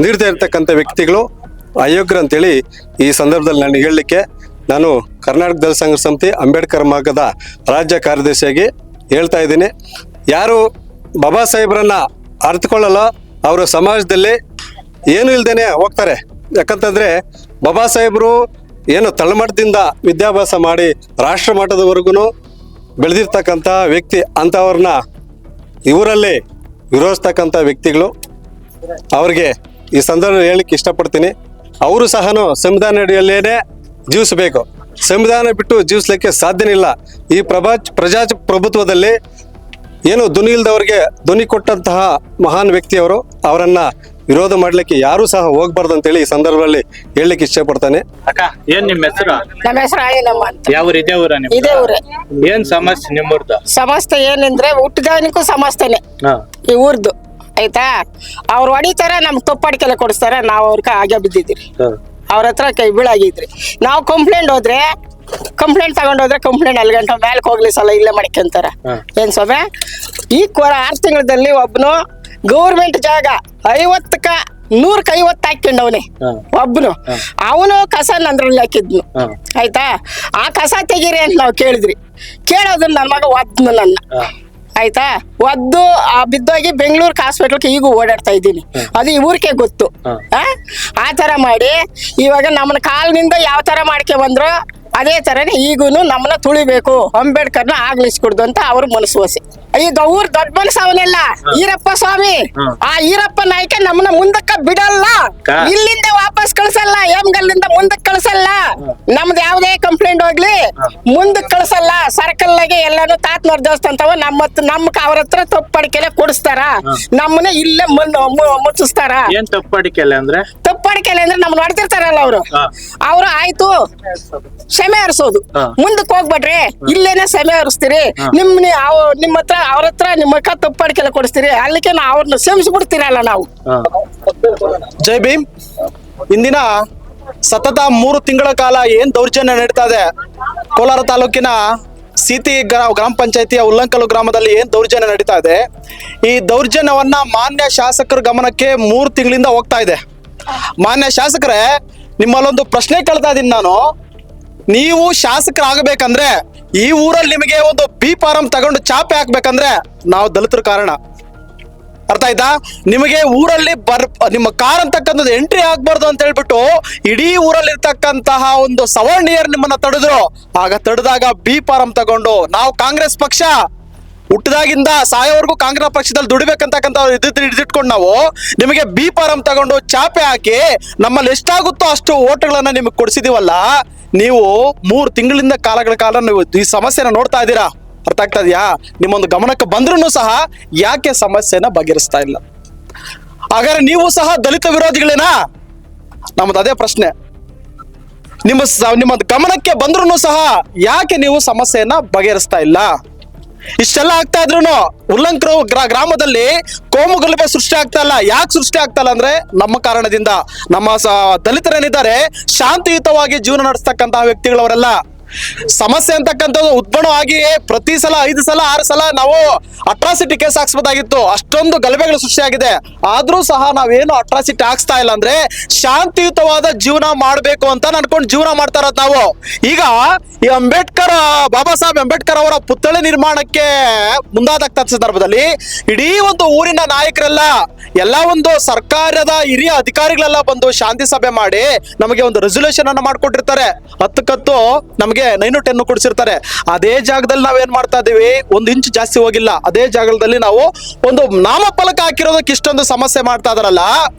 ನೀಡ್ತಾ ಇರ್ತಕ್ಕಂಥ ವ್ಯಕ್ತಿಗಳು ಅಯೋಗ್ಯರು ಅಂತೇಳಿ ಈ ಸಂದರ್ಭದಲ್ಲಿ ನಾನು ಹೇಳಲಿಕ್ಕೆ ನಾನು ಕರ್ನಾಟಕ ದಲಿತ ಸಂಘರ್ಷ ಸಮಿತಿ ಅಂಬೇಡ್ಕರ್ ಮಾರ್ಗದ ರಾಜ್ಯ ಕಾರ್ಯದರ್ಶಿಯಾಗಿ ಹೇಳ್ತಾ ಇದ್ದೀನಿ. ಯಾರು ಬಾಬಾ ಸಾಹೇಬ್ರನ್ನ ಅರ್ಥಕೊಳ್ಳಲ್ಲ ಅವರು ಸಮಾಜದಲ್ಲಿ ಏನು ಇಲ್ದೇನೆ ಹೋಗ್ತಾರೆ. ಯಾಕಂತಂದ್ರೆ ಬಾಬಾ ಸಾಹೇಬರು ಏನು ತಳಮಟ್ಟದಿಂದ ವಿದ್ಯಾಭ್ಯಾಸ ಮಾಡಿ ರಾಷ್ಟ್ರ ಮಟ್ಟದವರೆಗೂ ಬೆಳೆದಿರ್ತಕ್ಕಂಥ ವ್ಯಕ್ತಿ. ಅಂಥವ್ರನ್ನ ಇವರಲ್ಲಿ ವಿರೋಧಿಸ್ತಕ್ಕಂಥ ವ್ಯಕ್ತಿಗಳು, ಅವ್ರಿಗೆ ಈ ಸಂದರ್ಭದಲ್ಲಿ ಹೇಳಲಿಕ್ಕೆ ಇಷ್ಟಪಡ್ತೀನಿ. ಅವರು ಸಹ ಸಂವಿಧಾನ ಅಡಿಯಲ್ಲೇನೆ ಜೀವಿಸಬೇಕು. ಸಂವಿಧಾನ ಬಿಟ್ಟು ಜೀವಿಸ್ಲಿಕ್ಕೆ ಸಾಧ್ಯನೇ ಇಲ್ಲ. ಈ ಪ್ರಜಾಪ್ರಭುತ್ವದಲ್ಲಿ ಏನು ಧ್ವನಿ ಇಲ್ದವ್ರಿಗೆ ಧ್ವನಿ ಕೊಟ್ಟಂತಹ ಮಹಾನ್ ವ್ಯಕ್ತಿಯವರು, ಅವರನ್ನ ವಿರೋಧ ಮಾಡ್ಲಿಕ್ಕೆ ಯಾರು ಸಹ ಹೋಗ್ಬಾರ್ದು ಅಂತೇಳಿ ಈ ಸಂದರ್ಭದಲ್ಲಿ ಹೇಳಲಿಕ್ಕೆ ಇಷ್ಟಪಡ್ತಾನೆ. ಅಕ್ಕ, ಏನ್ ನಿಮ್ಮ ಹೆಸರು? ನಮ್ಮ ಹೆಸರು ಆಯಿಲಮ್ಮ ಅಂತ. ಯಾವ ಇದೇ ಊರ? ಇದೇ ಊರೇ. ಏನ್ ಸಮಸ್ಯೆ ನಿಮ್ಮೂರ್ದು? ಸಮಸ್ಯೆ ಏನಂದ್ರೆ ಹುಟ್ಟಿದವನಿಗೂ ಸಮಸ್ಯೆನೆ ಈ ಊರ್ದು, ಆಯ್ತಾ? ಅವ್ರು ಹೊಡಿತಾರ, ನಮ್ಗೆ ತೊಪ್ಪಾಡಿಕೆಲ್ಲ ಕೊಡಿಸ್ತಾರ, ನಾವು ಅವ್ರಿಗೆ ಹಾಗೆ ಬಿದ್ದಿದ್ದೀರಿ. ಅವ್ರ ಹತ್ರ ಕೈ ಬೀಳಾಗಿದ್ರಿ. ನಾವು ಕಂಪ್ಲೇಂಟ್ ತಗೊಂಡೋದ್ರೆ ಕಂಪ್ಲೇಂಟ್ 4 ಗಂಟೆ ಮೇಲಕ್ಕೆ ಹೋಗ್ಲಿ ಸಲ ಇಲ್ಲೇ ಮಾಡ್ಕೊಂತಾರ. ಏನ್ ಸೊಬೆ? ಈ 6 ತಿಂಗಳಲ್ಲಿ ಒಬ್ನು ಗೌರ್ಮೆಂಟ್ ಜಾಗ 50ಕ್ಕ 150 ಹಾಕೊಂಡವನೆ ಒಬ್ನು. ಅವನು ಕಸ ನಂದ್ರಲ್ಲಿ ಹಾಕಿದ್ನು, ಆಯ್ತಾ? ಆ ಕಸ ತೆಗೀರಿ ಅಂತ ನಾವು ಕೇಳೋದನ್ನ ನನ್ನ ಮಗ ಒದ್ನು ನನ್ನ, ಆಯ್ತಾ? ಒದ್ದು ಆ ಬಿದ್ದೋಗಿ ಬೆಂಗಳೂರು ಹಾಸ್ಪಿಟಲ್ಗೆ ಈಗೂ ಓಡಾಡ್ತಾ ಇದ್ದೀನಿ. ಅದು ಈ ಊರಿಗೆ ಗೊತ್ತು. ಆ ತರ ಮಾಡಿ ಇವಾಗ ನಮ್ಮನ್ನ ಕಾಲಿನಿಂದ ಯಾವ ತರ ಮಾಡ್ಕೆ ಬಂದ್ರು ಅದೇ ತರನೇ ಈಗೂನು ನಮ್ಮನ್ನ ತುಳಿಬೇಕು, ಅಂಬೇಡ್ಕರ್ನ ಆಗ್ಲಿಸ್ಕೊಡ್ದು ಅಂತ ಅವ್ರ ಮನಸ್ಸು ವಸಿ. ಈ ಊರ್ ದೊಡ್ಡ ಮನಸ್ಸು ಅವನೆಲ್ಲ ಈರಪ್ಪ ಸ್ವಾಮಿ. ಆ ಈರಪ್ಪ ನಾಯ್ಕ ನಮ್ಮನ್ನ ಮುಂದಕ್ಕ ಬಿಡಲ್ಲ, ಇಲ್ಲಿಂದ ವಾಪಸ್ ಕಳ್ಸಲ್ಲ, ಹೇಮಗಲ್ಲಿಂದ ಮುಂದಕ್ಕೆ ಕಳ್ಸಲ್ಲ. ನಮ್ದು ಯಾವ್ದೇ ಕಂಪ್ಲೇಂಟ್ ಹೋಗ್ಲಿ ಮುಂದಕ್ಕೆ ಕಳ್ಸಲ್ಲ. ಸರ್ಕಲ್ ಆಗಿ ಎಲ್ಲಾನು ತಾತ್ನವ್ರ ದೇವಸ್ಥಾನ ನಮ್ಮ ಅವ್ರ ಹತ್ರ ತಪ್ಪಡಿಕೆಲ್ಲ ಕೊಡಿಸ್ತಾರ, ನಮ್ಮನ್ನ ಇಲ್ಲೇ ಮುಚ್ಚಿಸ್ತಾರ. ಏನ್ ತಪ್ಪಡಿಕೆಲ್ಲ ಅಂದ್ರೆ? ತಪ್ಪಡಿಕೆಲ್ಲ ಅಂದ್ರೆ ನಮ್ಮನ್ನ ಹೊಡ್ತಿರ್ತಾರಲ್ಲ ಅವ್ರು ಆಯ್ತು ಕ್ಷಮೆ ಹರಿಸೋದು. ಮುಂದಕ್ಕೆ ಹೋಗ್ಬೇಡ್ರಿ, ಇಲ್ಲೇನೆ ಕ್ಷಮೆ ಹರಿಸ್ತೀರಿ, ನಿಮ್ಮ ಹತ್ರ ಅವ್ರ ಹತ್ರ ನಿಮ್ಮ ಅಕ್ಕ ತಪ್ಪಾಡಿಕೆಲ್ಲ ಕೊಡಿಸ್ತೀರಿ, ಅಲ್ಲಿಗೆ ಅವ್ರನ್ನ ಕ್ಷಮಿಸ್ಬಿಡ್ತೀರಲ್ಲ ನಾವು. ಜೈ ಭೀಮ್. ಇಂದಿನ ಸತತ 3 ತಿಂಗಳ ಕಾಲ ಏನ್ ದೌರ್ಜನ್ಯ ನಡೀತಾ ಇದೆ ಕೋಲಾರ ತಾಲೂಕಿನ ಸೀತಿ ಗ್ರಾಮ ಪಂಚಾಯತಿಯ ಉಲ್ಲಂಕಲ್ಲು ಗ್ರಾಮದಲ್ಲಿ ಏನ್ ದೌರ್ಜನ್ಯ ನಡೀತಾ ಇದೆ, ಈ ದೌರ್ಜನ್ಯವನ್ನ ಮಾನ್ಯ ಶಾಸಕರ ಗಮನಕ್ಕೆ 3 ತಿಂಗಳಿಂದ ಹೋಗ್ತಾ ಇದೆ. ಮಾನ್ಯ ಶಾಸಕರೇ, ನಿಮ್ಮಲ್ಲೊಂದು ಪ್ರಶ್ನೆ ಕೇಳ್ತಾ ಇದ್ದೀನಿ ನಾನು. ನೀವು ಶಾಸಕರಾಗಬೇಕಂದ್ರೆ ಈ ಊರಲ್ಲಿ ನಿಮಗೆ ಒಂದು ಬಿ ಫಾರಂ ತಗೊಂಡು ಚಾಪೆ ಹಾಕ್ಬೇಕಂದ್ರೆ ನಾವು ದಲಿತರ ಕಾರಣ, ಅರ್ಥ ಆಯ್ತಾ? ನಿಮಗೆ ಊರಲ್ಲಿ ನಿಮ್ಮ ಕಾರ್ ಅಂತಕ್ಕಂಥದ್ದು ಎಂಟ್ರಿ ಆಗ್ಬಾರ್ದು ಅಂತ ಹೇಳ್ಬಿಟ್ಟು ಇಡೀ ಊರಲ್ಲಿ ಇರ್ತಕ್ಕಂತಹ ಒಂದು ಸವರ್ಣೀಯರು ನಿಮ್ಮನ್ನ ತಡೆದ್ರು. ತಡೆದಾಗ ಬಿ ಫಾರಂ ತಗೊಂಡು ನಾವು ಕಾಂಗ್ರೆಸ್ ಪಕ್ಷ ಹುಟ್ಟಿದಾಗಿಂದ ಸಾಯೋವರೆಗೂ ಕಾಂಗ್ರೆಸ್ ಪಕ್ಷದಲ್ಲಿ ದುಡಿಬೇಕಂತಕ್ಕಂಥ ಹಿಡಿದಿಟ್ಕೊಂಡು ನಾವು ನಿಮಗೆ ಬಿ ಫಾರಂ ತಗೊಂಡು ಚಾಪೆ ಹಾಕಿ ನಮ್ಮಲ್ಲಿ ಎಷ್ಟಾಗುತ್ತೋ ಅಷ್ಟು ಓಟ್ಗಳನ್ನ ನಿಮಗೆ ಕೊಡಿಸಿದೀವಲ್ಲ. ನೀವು 3 ತಿಂಗಳಿಂದ ಕಾಲಗಳ ಕಾಲ ನೀವು ಈ ಸಮಸ್ಯೆನ ನೋಡ್ತಾ ಇದ್ದೀರಾ. ಅರ್ಥ ಆಗ್ತಾ ಇದೆಯಾ? ನಿಮ್ಮೊಂದು ಗಮನಕ್ಕೆ ಬಂದ್ರೂ ಸಹ ಯಾಕೆ ಸಮಸ್ಯೆನ ಬಗೆಹರಿಸ್ತಾ ಇಲ್ಲ? ಹಾಗಾದ್ರೆ ನೀವು ಸಹ ದಲಿತ ವಿರೋಧಿಗಳೇನಾ? ನಮ್ಮದು ಅದೇ ಪ್ರಶ್ನೆ. ನಿಮ್ಮ ಗಮನಕ್ಕೆ ಬಂದ್ರೂ ಸಹ ಯಾಕೆ ನೀವು ಸಮಸ್ಯೆಯನ್ನ ಬಗೆಹರಿಸ್ತಾ ಇಲ್ಲ? ಇಷ್ಟೆಲ್ಲ ಆಗ್ತಾ ಇದ್ರು ಉಲ್ಲಂಕರು ಗ್ರಾಮದಲ್ಲಿ ಕೋಮು ಗಲಭೆ ಸೃಷ್ಟಿ ಆಗ್ತಾ ಇಲ್ಲ. ಯಾಕೆ ಸೃಷ್ಟಿ ಆಗ್ತಾ ಇಲ್ಲ ಅಂದ್ರೆ ನಮ್ಮ ಕಾರಣದಿಂದ. ನಮ್ಮ ದಲಿತರೇನಿದ್ದಾರೆ ಶಾಂತಿಯುತವಾಗಿ ಜೀವನ ನಡೆಸ್ತಕ್ಕಂತಹ ವ್ಯಕ್ತಿಗಳವರೆಲ್ಲ. ಸಮಸ್ಯೆ ಅಂತಕ್ಕಂಥದ್ದು ಉದ್ಭವ ಆಗಿ ಪ್ರತಿ ಸಲ 5 ಸಲ 6 ಸಲ ನಾವು ಅಟ್ರಾಸಿಟಿ ಕೇಸ್ ಹಾಕ್ಸ್ಬೋದಾಗಿತ್ತು. ಅಷ್ಟೊಂದು ಗಲಭೆಗಳು ಸೃಷ್ಟಿಯಾಗಿದೆ. ಆದ್ರೂ ಸಹ ನಾವೇನು ಅಟ್ರಾಸಿಟಿ ಹಾಕ್ಸ್ತಾ ಇಲ್ಲ ಅಂದ್ರೆ ಶಾಂತಿಯುತವಾದ ಜೀವನ ಮಾಡ್ಬೇಕು ಅಂತ ಅನ್ಕೊಂಡು ಜೀವನ ಮಾಡ್ತಾ ಇರೋದು ನಾವು. ಈಗ ಈ ಬಾಬಾ ಸಾಹೇಬ್ ಅಂಬೇಡ್ಕರ್ ಅವರ ಪುತ್ಥಳಿ ನಿರ್ಮಾಣಕ್ಕೆ ಮುಂದಾದ ಸಂದರ್ಭದಲ್ಲಿ ಇಡೀ ಒಂದು ಊರಿನ ನಾಯಕರೆಲ್ಲ, ಎಲ್ಲ ಒಂದು ಸರ್ಕಾರದ ಹಿರಿಯ ಅಧಿಕಾರಿಗಳೆಲ್ಲ ಬಂದು ಶಾಂತಿ ಸಭೆ ಮಾಡಿ ನಮಗೆ ಒಂದು ರೆಸಲ್ಯೂಷನ್ ಅನ್ನ ಮಾಡ್ಕೊಟ್ಟಿರ್ತಾರೆ. 10 ನಮಗೆ 9-10 ಕೊಡಿಸಿರ್ತಾರೆ. ಅದೇ ಜಾಗದಲ್ಲಿ ನಾವೇನ್ ಮಾಡ್ತಾ ಇದೀವಿ, 1 ಇಂಚ್ ಜಾಸ್ತಿ ಹೋಗಿಲ್ಲ. ಅದೇ ಜಾಗದಲ್ಲಿ ನಾವು ಒಂದು ನಾಮಫಲಕ ಹಾಕಿರೋದಕ್ಕೆ ಇಷ್ಟೊಂದು ಸಮಸ್ಯೆ ಮಾಡ್ತಾ ಇದಾರಲ್ಲ.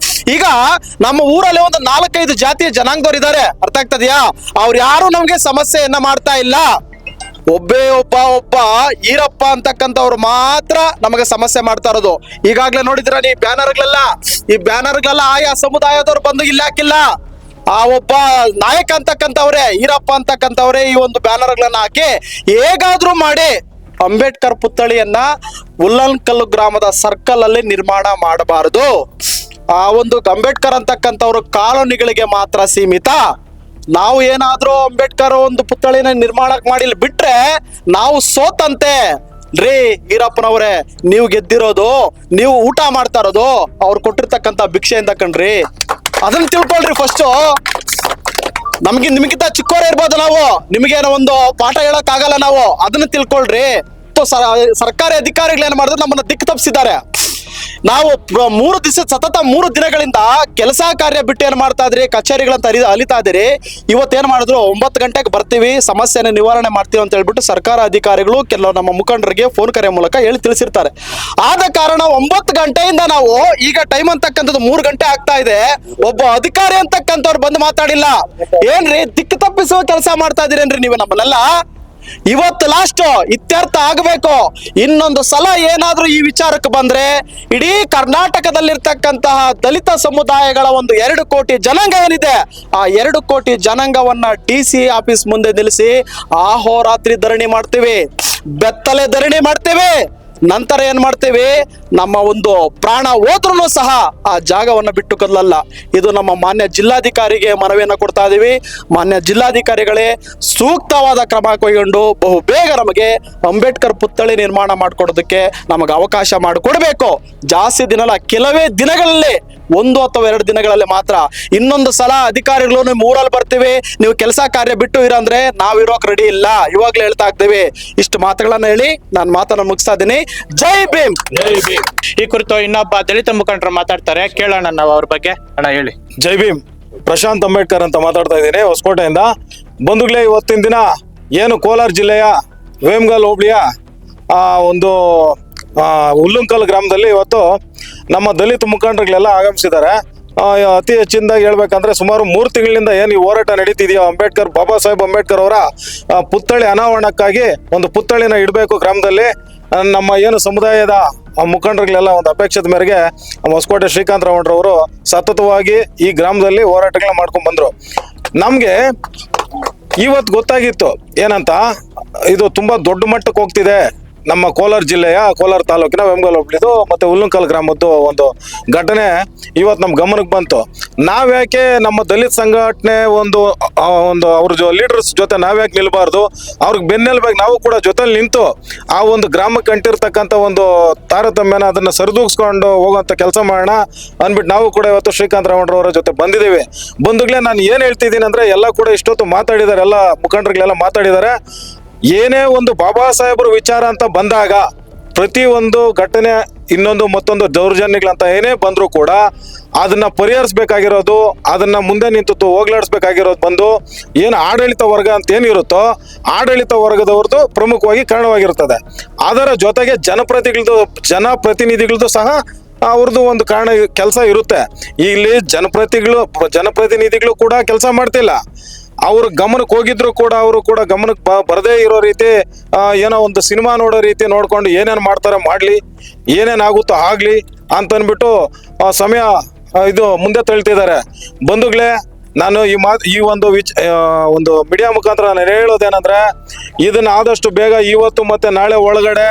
ಈಗ ನಮ್ಮ ಊರಲ್ಲಿ ಒಂದು 4-5 ಜಾತಿಯ ಜನಾಂಗದವ್ರು ಇದ್ದಾರೆ. ಅರ್ಥ ಆಗ್ತದೆಯಾ? ಅವ್ರು ಯಾರು ನಮ್ಗೆ ಸಮಸ್ಯೆಯನ್ನ ಮಾಡ್ತಾ ಇಲ್ಲ. ಒಬ್ಬ ಈರಪ್ಪ ಅಂತಕ್ಕಂಥವ್ರು ಮಾತ್ರ ನಮಗೆ ಸಮಸ್ಯೆ ಮಾಡ್ತಾ ಇರೋದು. ಈಗಾಗ್ಲೇ ನೋಡಿದ್ರ ಈ ಬ್ಯಾನರ್ಗಳೆಲ್ಲ ಆಯಾ ಸಮುದಾಯದವ್ರು ಬಂದು ಇಲ್ಲಿ ಹಾಕಿಲ್ಲ. ಆ ಒಬ್ಬ ನಾಯಕ ಅಂತಕ್ಕಂಥವ್ರೆ, ಈರಪ್ಪ ಅಂತಕ್ಕಂಥವ್ರೆ ಈ ಒಂದು ಬ್ಯಾನರ್ಗಳನ್ನ ಹಾಕಿ ಹೇಗಾದ್ರೂ ಮಾಡಿ ಅಂಬೇಡ್ಕರ್ ಪುತ್ಥಳಿಯನ್ನ ಉಲ್ಲನ್ಕಲ್ಲು ಗ್ರಾಮದ ಸರ್ಕಲ್ ಅಲ್ಲಿ ನಿರ್ಮಾಣ ಮಾಡಬಾರದು. ಆ ಒಂದು ಅಂಬೇಡ್ಕರ್ ಅಂತಕ್ಕಂಥವ್ರು ಕಾಲೋನಿಗಳಿಗೆ ಮಾತ್ರ ಸೀಮಿತ. ನಾವು ಏನಾದ್ರೂ ಅಂಬೇಡ್ಕರ್ ಒಂದು ಪುತ್ಥಳಿನ ನಿರ್ಮಾಣ ಮಾಡಿಲ್ಲ ಬಿಟ್ರೆ ನಾವು ಸೋತಂತೆ ರೀ. ಈರಪ್ಪನವ್ರೆ, ನೀವು ಗೆದ್ದಿರೋದು, ನೀವು ಊಟ ಮಾಡ್ತಾ ಇರೋದು ಅವ್ರು ಕೊಟ್ಟಿರ್ತಕ್ಕಂಥ ಭಿಕ್ಷೆಯಿಂದ ಕಣ್ರಿ. ಅದನ್ನ ತಿಳ್ಕೊಳ್ರಿ ಫಸ್ಟ್. ನಿಮಗಿಂತ ಚಿಕ್ಕವರೇ ಇರ್ಬೋದು ನಾವು, ನಿಮಗೇನೋ ಒಂದು ಪಾಠ ಹೇಳಕ್ ಆಗಲ್ಲ ನಾವು. ಅದನ್ನ ತಿಳ್ಕೊಳ್ರಿ. ಸರ್ಕಾರಿ ಅಧಿಕಾರಿಗಳು ಏನ್ ಮಾಡಿದ್ರು, ನಮ್ಮನ್ನ ದಿಕ್ಕು ತಪ್ಪಿಸಿದ್ದಾರೆ. ನಾವು 3 ದಿನಗಳಿಂದ ಕೆಲಸ ಕಾರ್ಯ ಬಿಟ್ಟು ಏನ್ ಮಾಡ್ತಾ ಇದ್ರಿ, ಕಚೇರಿಗಳಂತ ಅಲಿತಾ ಇದ್ದೀರಿ. ಇವತ್ತೇನ್ ಮಾಡಿದ್ರು, 9 ಗಂಟೆಗೆ ಬರ್ತೀವಿ, ಸಮಸ್ಯೆನ ನಿವಾರಣೆ ಮಾಡ್ತೀವಿ ಅಂತ ಹೇಳ್ಬಿಟ್ಟು ಸರ್ಕಾರ ಅಧಿಕಾರಿಗಳು ಕೆಲವು ನಮ್ಮ ಮುಖಂಡರಿಗೆ ಫೋನ್ ಕರೆ ಮೂಲಕ ಹೇಳಿ ತಿಳಿಸಿರ್ತಾರೆ. ಆದ ಕಾರಣ 9 ಗಂಟೆಯಿಂದ ನಾವು ಈಗ ಟೈಮ್ ಅಂತಕ್ಕಂಥದ್ದು 3 ಗಂಟೆ ಆಗ್ತಾ ಇದೆ. ಒಬ್ಬ ಅಧಿಕಾರಿ ಅಂತಕ್ಕಂಥವ್ರು ಬಂದು ಮಾತಾಡಿಲ್ಲ. ಏನ್ರಿ ದಿಕ್ಕು ತಪ್ಪಿಸುವ ಕೆಲಸ ಮಾಡ್ತಾ ಇದೀರೇನ್ರಿ ನೀವು ನಮ್ಮನ್ನೆಲ್ಲ? ಇವತ್ತು ಲಾಸ್ಟ್ ಇತ್ಯರ್ಥ ಆಗಬೇಕು. ಇನ್ನೊಂದು ಸಲ ಏನಾದ್ರೂ ಈ ವಿಚಾರಕ್ಕೆ ಬಂದ್ರೆ ಇಡೀ ಕರ್ನಾಟಕದಲ್ಲಿರ್ತಕ್ಕಂತಹ ದಲಿತ ಸಮುದಾಯಗಳ ಒಂದು 2 ಕೋಟಿ ಜನಾಂಗ ಏನಿದೆ, ಆ 2 ಕೋಟಿ ಜನಾಂಗವನ್ನ DC ಆಫೀಸ್ ಮುಂದೆ ನಿಲ್ಲಿಸಿ ಆಹೋರಾತ್ರಿ ಧರಣಿ ಮಾಡ್ತೀವಿ, ಬೆತ್ತಲೆ ಧರಣಿ ಮಾಡ್ತೀವಿ. ನಂತರ ಏನ್ ಮಾಡ್ತೀವಿ, ನಮ್ಮ ಒಂದು ಪ್ರಾಣ ಹೋದ್ರೂ ಸಹ ಆ ಜಾಗವನ್ನ ಬಿಟ್ಟು ಕದಲಲ್ಲ. ಇದು ನಮ್ಮ ಮಾನ್ಯ ಜಿಲ್ಲಾಧಿಕಾರಿಗೆ ಮನವಿಯನ್ನ ಕೊಡ್ತಾ ಇದೀವಿ. ಮಾನ್ಯ ಜಿಲ್ಲಾಧಿಕಾರಿಗಳೇ ಸೂಕ್ತವಾದ ಕ್ರಮ ಕೈಗೊಂಡು ಬಹು ಬೇಗ ನಮಗೆ ಅಂಬೇಡ್ಕರ್ ಪುತ್ಥಳಿ ನಿರ್ಮಾಣ ಮಾಡಿಕೊಡೋದಕ್ಕೆ ನಮಗೆ ಅವಕಾಶ ಮಾಡಿಕೊಡ್ಬೇಕು. ಜಾಸ್ತಿ ದಿನ ಕೆಲವೇ ದಿನಗಳಲ್ಲಿ, 1 ಅಥವಾ 2 ದಿನಗಳಲ್ಲಿ ಮಾತ್ರ. ಇನ್ನೊಂದು ಸಲ ಅಧಿಕಾರಿಗಳು ನಿಮ್ಮ ಊರಲ್ಲಿ ಬರ್ತೀವಿ, ನೀವು ಕೆಲಸ ಕಾರ್ಯ ಬಿಟ್ಟು ಇರಂದ್ರೆ ನಾವಿರೋಕ್ ರೆಡಿ ಇಲ್ಲ, ಇವಾಗ್ಲೇ ಹೇಳ್ತಾ ಇದ್ದೀವಿ. ಇಷ್ಟು ಮಾತುಗಳನ್ನ ಹೇಳಿ ನಾನು ಮಾತನ್ನ ಮುಗಿಸ್ತಾ ಇದ್ದೀನಿ. ಜೈ ಭೀಮ್. ಈ ಕುರಿತು ಇನ್ನೊಬ್ಬ ದಲಿತ ಮುಖಂಡರು ಮಾತಾಡ್ತಾರೆ, ಕೇಳೋಣ ನಾವು ಅವ್ರ ಬಗ್ಗೆ. ಅಣ್ಣ ಹೇಳಿ. ಜೈ ಭೀಮ್. ಪ್ರಶಾಂತ್ ಅಂಬೇಡ್ಕರ್ ಅಂತ ಮಾತಾಡ್ತಾ ಇದ್ದೀನಿ, ಹೊಸಕೋಟೆಯಿಂದ. ಬಂಧುಗಳೇ, ಇವತ್ತಿನ ದಿನ ಏನು ಕೋಲಾರ ಜಿಲ್ಲೆಯ ವೇಮಗಲ್ ಹೋಬಳಿಯ ಒಂದು ಉಲ್ಲುಂಕಲ್ ಗ್ರಾಮದಲ್ಲಿ ಇವತ್ತು ನಮ್ಮ ದಲಿತ ಮುಖಂಡರುಗಳೆಲ್ಲ ಆಗಮಿಸಿದ್ದಾರೆ. ಅತಿ ಹೆಚ್ಚಿನದಾಗಿ ಹೇಳ್ಬೇಕಂದ್ರೆ ಸುಮಾರು 3 ತಿಂಗಳಿಂದ ಏನು ಈ ಹೋರಾಟ ನಡೀತಿದೆಯೋ, ಬಾಬಾ ಸಾಹೇಬ್ ಅಂಬೇಡ್ಕರ್ ಅವರ ಪುತ್ಥಳಿ ಅನಾವರಣಕ್ಕಾಗಿ ಒಂದು ಪುತ್ಥಳಿನ ಇಡಬೇಕು ಗ್ರಾಮದಲ್ಲಿ. ನಮ್ಮ ಏನು ಸಮುದಾಯದ ಮುಖಂಡರುಗಳೆಲ್ಲ ಒಂದು ಅಪೇಕ್ಷದ ಮೇರೆಗೆ ಹೊಸಕೋಟೆ ಶ್ರೀಕಾಂತ್ ರಾವಣ್ರವರು ಸತತವಾಗಿ ಈ ಗ್ರಾಮದಲ್ಲಿ ಹೋರಾಟಗಳನ್ನ ಮಾಡ್ಕೊಂಡ್ ಬಂದ್ರು. ನಮ್ಗೆ ಇವತ್ತು ಗೊತ್ತಾಗಿತ್ತು ಏನಂತ, ಇದು ತುಂಬಾ ದೊಡ್ಡ ಮಟ್ಟಕ್ಕೆ ಹೋಗ್ತಿದೆ. ನಮ್ಮ ಕೋಲಾರ ಜಿಲ್ಲೆಯ ಕೋಲಾರ ತಾಲೂಕಿನ ವೇಮಗಲ್ ಹೋಬಳಿದು ಮತ್ತೆ ಉಲ್ಲುಂಕಲ್ ಗ್ರಾಮದ್ದು ಒಂದು ಘಟನೆ ಇವತ್ತು ನಮ್ಮ ಗಮನಕ್ಕೆ ಬಂತು. ನಾವ್ಯಾಕೆ ನಮ್ಮ ದಲಿತ ಸಂಘಟನೆ ಒಂದು ಅವ್ರ ಲೀಡರ್ಸ್ ಜೊತೆ ನಾವ್ಯಾಕೆ ನಿಲ್ಬಾರ್ದು? ಅವ್ರಿಗೆ ಬೆನ್ನೆಲ್ಬೇಕು ನಾವು ಕೂಡ ಜೊತೆಲಿ ನಿಂತು ಆ ಒಂದು ಗ್ರಾಮಕ್ಕೆ ಅಂಟಿರ್ತಕ್ಕಂಥ ಒಂದು ತಾರತಮ್ಯನ ಅದನ್ನ ಸರಿದೂಗಿಸ್ಕೊಂಡು ಹೋಗುವಂತ ಕೆಲಸ ಮಾಡೋಣ ಅಂದ್ಬಿಟ್ಟು ನಾವು ಕೂಡ ಇವತ್ತು ಶ್ರೀಕಾಂತ್ ರಾವಣ್ರವರ ಜೊತೆ ಬಂದಿದ್ದೀವಿ. ಬಂಧುಗಳೇ, ನಾನು ಏನ್ ಹೇಳ್ತಿದ್ದೀನಿ ಅಂದ್ರೆ, ಎಲ್ಲ ಕೂಡ ಇಷ್ಟೊತ್ತು ಮಾತಾಡಿದ್ದಾರೆ, ಎಲ್ಲ ಮುಖಂಡರುಗಳೆಲ್ಲ ಮಾತಾಡಿದ್ದಾರೆ. ಏನೇ ಒಂದು ಬಾಬಾ ಸಾಹೇಬ್ರ ವಿಚಾರ ಅಂತ ಬಂದಾಗ ಪ್ರತಿ ಒಂದು ಘಟನೆ ಇನ್ನೊಂದು ಮತ್ತೊಂದು ದೌರ್ಜನ್ಯಗಳಂತ ಏನೇ ಬಂದರೂ ಕೂಡ ಅದನ್ನ ಪರಿಹರಿಸಬೇಕಾಗಿರೋದು, ಅದನ್ನ ಮುಂದೆ ನಿಂತು ಹೋಗ್ಲಾಡಿಸ್ಬೇಕಾಗಿರೋದು ಬಂದು ಏನು ಆಡಳಿತ ವರ್ಗ ಅಂತ ಏನಿರುತ್ತೋ ಆಡಳಿತ ವರ್ಗದವ್ರದ್ದು ಪ್ರಮುಖವಾಗಿ ಕಾರಣವಾಗಿರ್ತದೆ. ಅದರ ಜೊತೆಗೆ ಜನಪ್ರತಿನಿಧಿಗಳದ್ದು ಸಹ ಅವ್ರದ್ದು ಒಂದು ಕಾರಣ ಕೆಲಸ ಇರುತ್ತೆ. ಇಲ್ಲಿ ಜನಪ್ರತಿನಿಧಿಗಳು ಕೂಡ ಕೆಲಸ ಮಾಡ್ತಿಲ್ಲ. ಅವ್ರ ಗಮನಕ್ಕೆ ಹೋಗಿದ್ರು ಕೂಡ ಅವರು ಕೂಡ ಗಮನಕ್ಕೆ ಬರದೇ ಇರೋ ರೀತಿ ಏನೋ ಒಂದು ಸಿನಿಮಾ ನೋಡೋ ರೀತಿ ನೋಡ್ಕೊಂಡು ಏನೇನು ಮಾಡ್ತಾರೆ ಮಾಡಲಿ, ಏನೇನಾಗುತ್ತೋ ಆಗ್ಲಿ ಅಂತನ್ಬಿಟ್ಟು ಸಮಯ ಇದು ಮುಂದೆ ತಳ್ತಿದ್ದಾರೆ. ಬಂಧುಗಳೇ, ನಾನು ಈ ಒಂದು ಮೀಡಿಯಾ ಮುಖಾಂತರ ನಾನು ಹೇಳೋದೇನಂದ್ರೆ, ಇದನ್ನ ಆದಷ್ಟು ಬೇಗ ಇವತ್ತು ಮತ್ತೆ ನಾಳೆ ಒಳಗಡೆ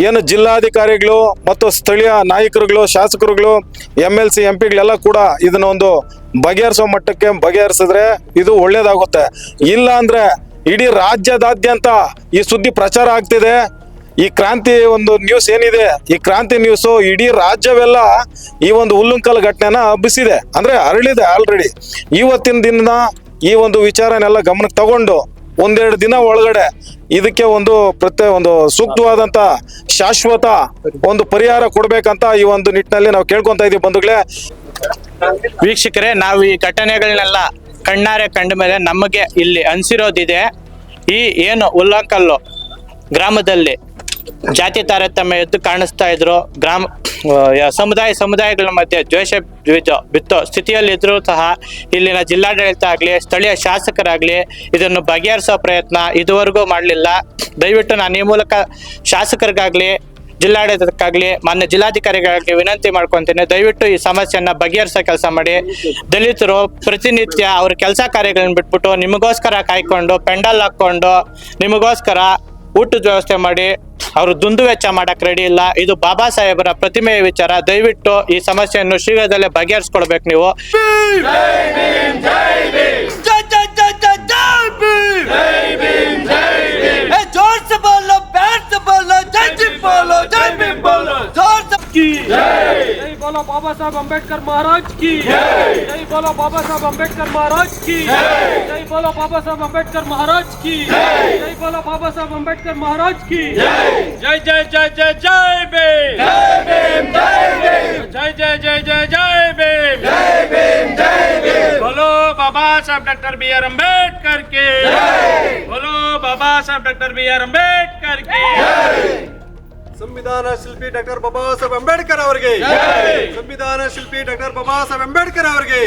ಏನು ಜಿಲ್ಲಾಧಿಕಾರಿಗಳು ಮತ್ತು ಸ್ಥಳೀಯ ನಾಯಕರುಗಳು, ಶಾಸಕರುಗಳು, MLC MP ಕೂಡ ಇದನ್ನ ಒಂದು ಬಗೆಹರಿಸೋ ಮಟ್ಟಕ್ಕೆ ಬಗೆಹರಿಸಿದ್ರೆ ಇದು ಒಳ್ಳೇದಾಗುತ್ತೆ. ಇಲ್ಲ ಅಂದ್ರೆ ಇಡೀ ರಾಜ್ಯದಾದ್ಯಂತ ಈ ಸುದ್ದಿ ಪ್ರಚಾರ ಆಗ್ತಿದೆ. ಈ ಕ್ರಾಂತಿ ಒಂದು ನ್ಯೂಸ್ ಏನಿದೆ, ಈ ಕ್ರಾಂತಿ ನ್ಯೂಸು ಇಡೀ ರಾಜ್ಯವೆಲ್ಲ ಈ ಒಂದು ಉಲ್ಲುಂಕಲ್ ಘಟನೆನ ಹಬ್ಬಿಸಿದೆ, ಅಂದ್ರೆ ಅರಳಿದೆ ಆಲ್ರೆಡಿ. ಇವತ್ತಿನ ದಿನ ಈ ಒಂದು ವಿಚಾರನೆಲ್ಲ ಗಮನಕ್ಕೆ ತಗೊಂಡು ಒಂದೆರಡು ದಿನ ಒಳಗಡೆ ಇದಕ್ಕೆ ಒಂದು ಸೂಕ್ತವಾದಂತ ಶಾಶ್ವತ ಒಂದು ಪರಿಹಾರ ಕೊಡ್ಬೇಕಂತ ಈ ಒಂದು ನಿಟ್ಟಿನಲ್ಲಿ ನಾವು ಕೇಳ್ಕೊಂತ ಇದೀವಿ ಬಂಧುಗಳೇ. ವೀಕ್ಷಕರೇ, ನಾವು ಈ ಘಟನೆಗಳನ್ನೆಲ್ಲ ಕಣ್ಣಾರೆ ಕಂಡ ಮೇಲೆ ನಮಗೆ ಇಲ್ಲಿ ಅನ್ಸಿರೋದಿದೆ, ಈ ಏನು ಉಲ್ಲಂಕಲ್ಲು ಗ್ರಾಮದಲ್ಲಿ ಜಾತಿ ತಾರತಮ್ಯ ಎದ್ದು ಕಾಣಿಸ್ತಾ ಇದ್ರು, ಸಮುದಾಯಗಳ ಮಧ್ಯೆ ದ್ವೇಷ ಬಿತ್ತೋ ಸ್ಥಿತಿಯಲ್ಲಿದ್ರೂ ಸಹ ಇಲ್ಲಿನ ಜಿಲ್ಲಾಡಳಿತ ಆಗಲಿ, ಸ್ಥಳೀಯ ಶಾಸಕರಾಗಲಿ ಇದನ್ನು ಬಗೆಹರಿಸೋ ಪ್ರಯತ್ನ ಇದುವರೆಗೂ ಮಾಡಲಿಲ್ಲ. ದಯವಿಟ್ಟು ನಾನು ಈ ಮೂಲಕ ಶಾಸಕರಿಗಾಗಲಿ, ಜಿಲ್ಲಾಡಳಿತಕ್ಕಾಗಲಿ, ಮಾನ್ಯ ಜಿಲ್ಲಾಧಿಕಾರಿಗಳಿಗೆ ವಿನಂತಿ ಮಾಡ್ಕೊತೀನಿ, ದಯವಿಟ್ಟು ಈ ಸಮಸ್ಯೆಯನ್ನ ಬಗೆಹರಿಸೋ ಕೆಲಸ ಮಾಡಿ. ದಲಿತರು ಪ್ರತಿನಿತ್ಯ ಅವ್ರ ಕೆಲಸ ಕಾರ್ಯಗಳನ್ನ ಬಿಟ್ಬಿಟ್ಟು ನಿಮಗೋಸ್ಕರ ಕಾಯ್ಕೊಂಡು ಪೆಂಡಲ್ ಹಾಕೊಂಡು ನಿಮಗೋಸ್ಕರ ಊಟದ ವ್ಯವಸ್ಥೆ ಮಾಡಿ ಅವರು ದುಂದು ವೆಚ್ಚ ಮಾಡಕ್ ರೆಡಿ ಇಲ್ಲ. ಇದು ಬಾಬಾ ಸಾಹೇಬರ ಪ್ರತಿಮೆಯ ವಿಚಾರ. ದಯವಿಟ್ಟು ಈ ಸಮಸ್ಯೆಯನ್ನು ಶೀಘ್ರದಲ್ಲೇ ಬಗೆಹರಿಸ್ಕೊಡ್ಬೇಕು ನೀವು. जय बोलो बाबा साहब अम्बेडकर महाराज की जय बोलो बाबा साहब अम्बेडकर महाराज की जय बोलो बाबा साहब अम्बेडकर महाराज की जय बोलो बाबा साहब अम्बेडकर महाराज की जय जय जय जय जय भीम जय जय जय जय जय भीम बोलो बाबा साहब डॉक्टर BR अम्बेडकर के बोलो बाबा साहब डॉक्टर BR अम्बेडकर के ಸಂವಿಧಾನ ಶಿಲ್ಪಿ ಡಾಕ್ಟರ್ ಬಾಬಾ ಸಾಹೇಬ್ ಅಂಬೇಡ್ಕರ್ ಅವರಿಗೆ, ಸಂವಿಧಾನ ಶಿಲ್ಪಿ ಡಾಕ್ಟರ್ ಬಾಬಾ ಸಾಹೇಬ್ ಅಂಬೇಡ್ಕರ್ ಅವರಿಗೆ.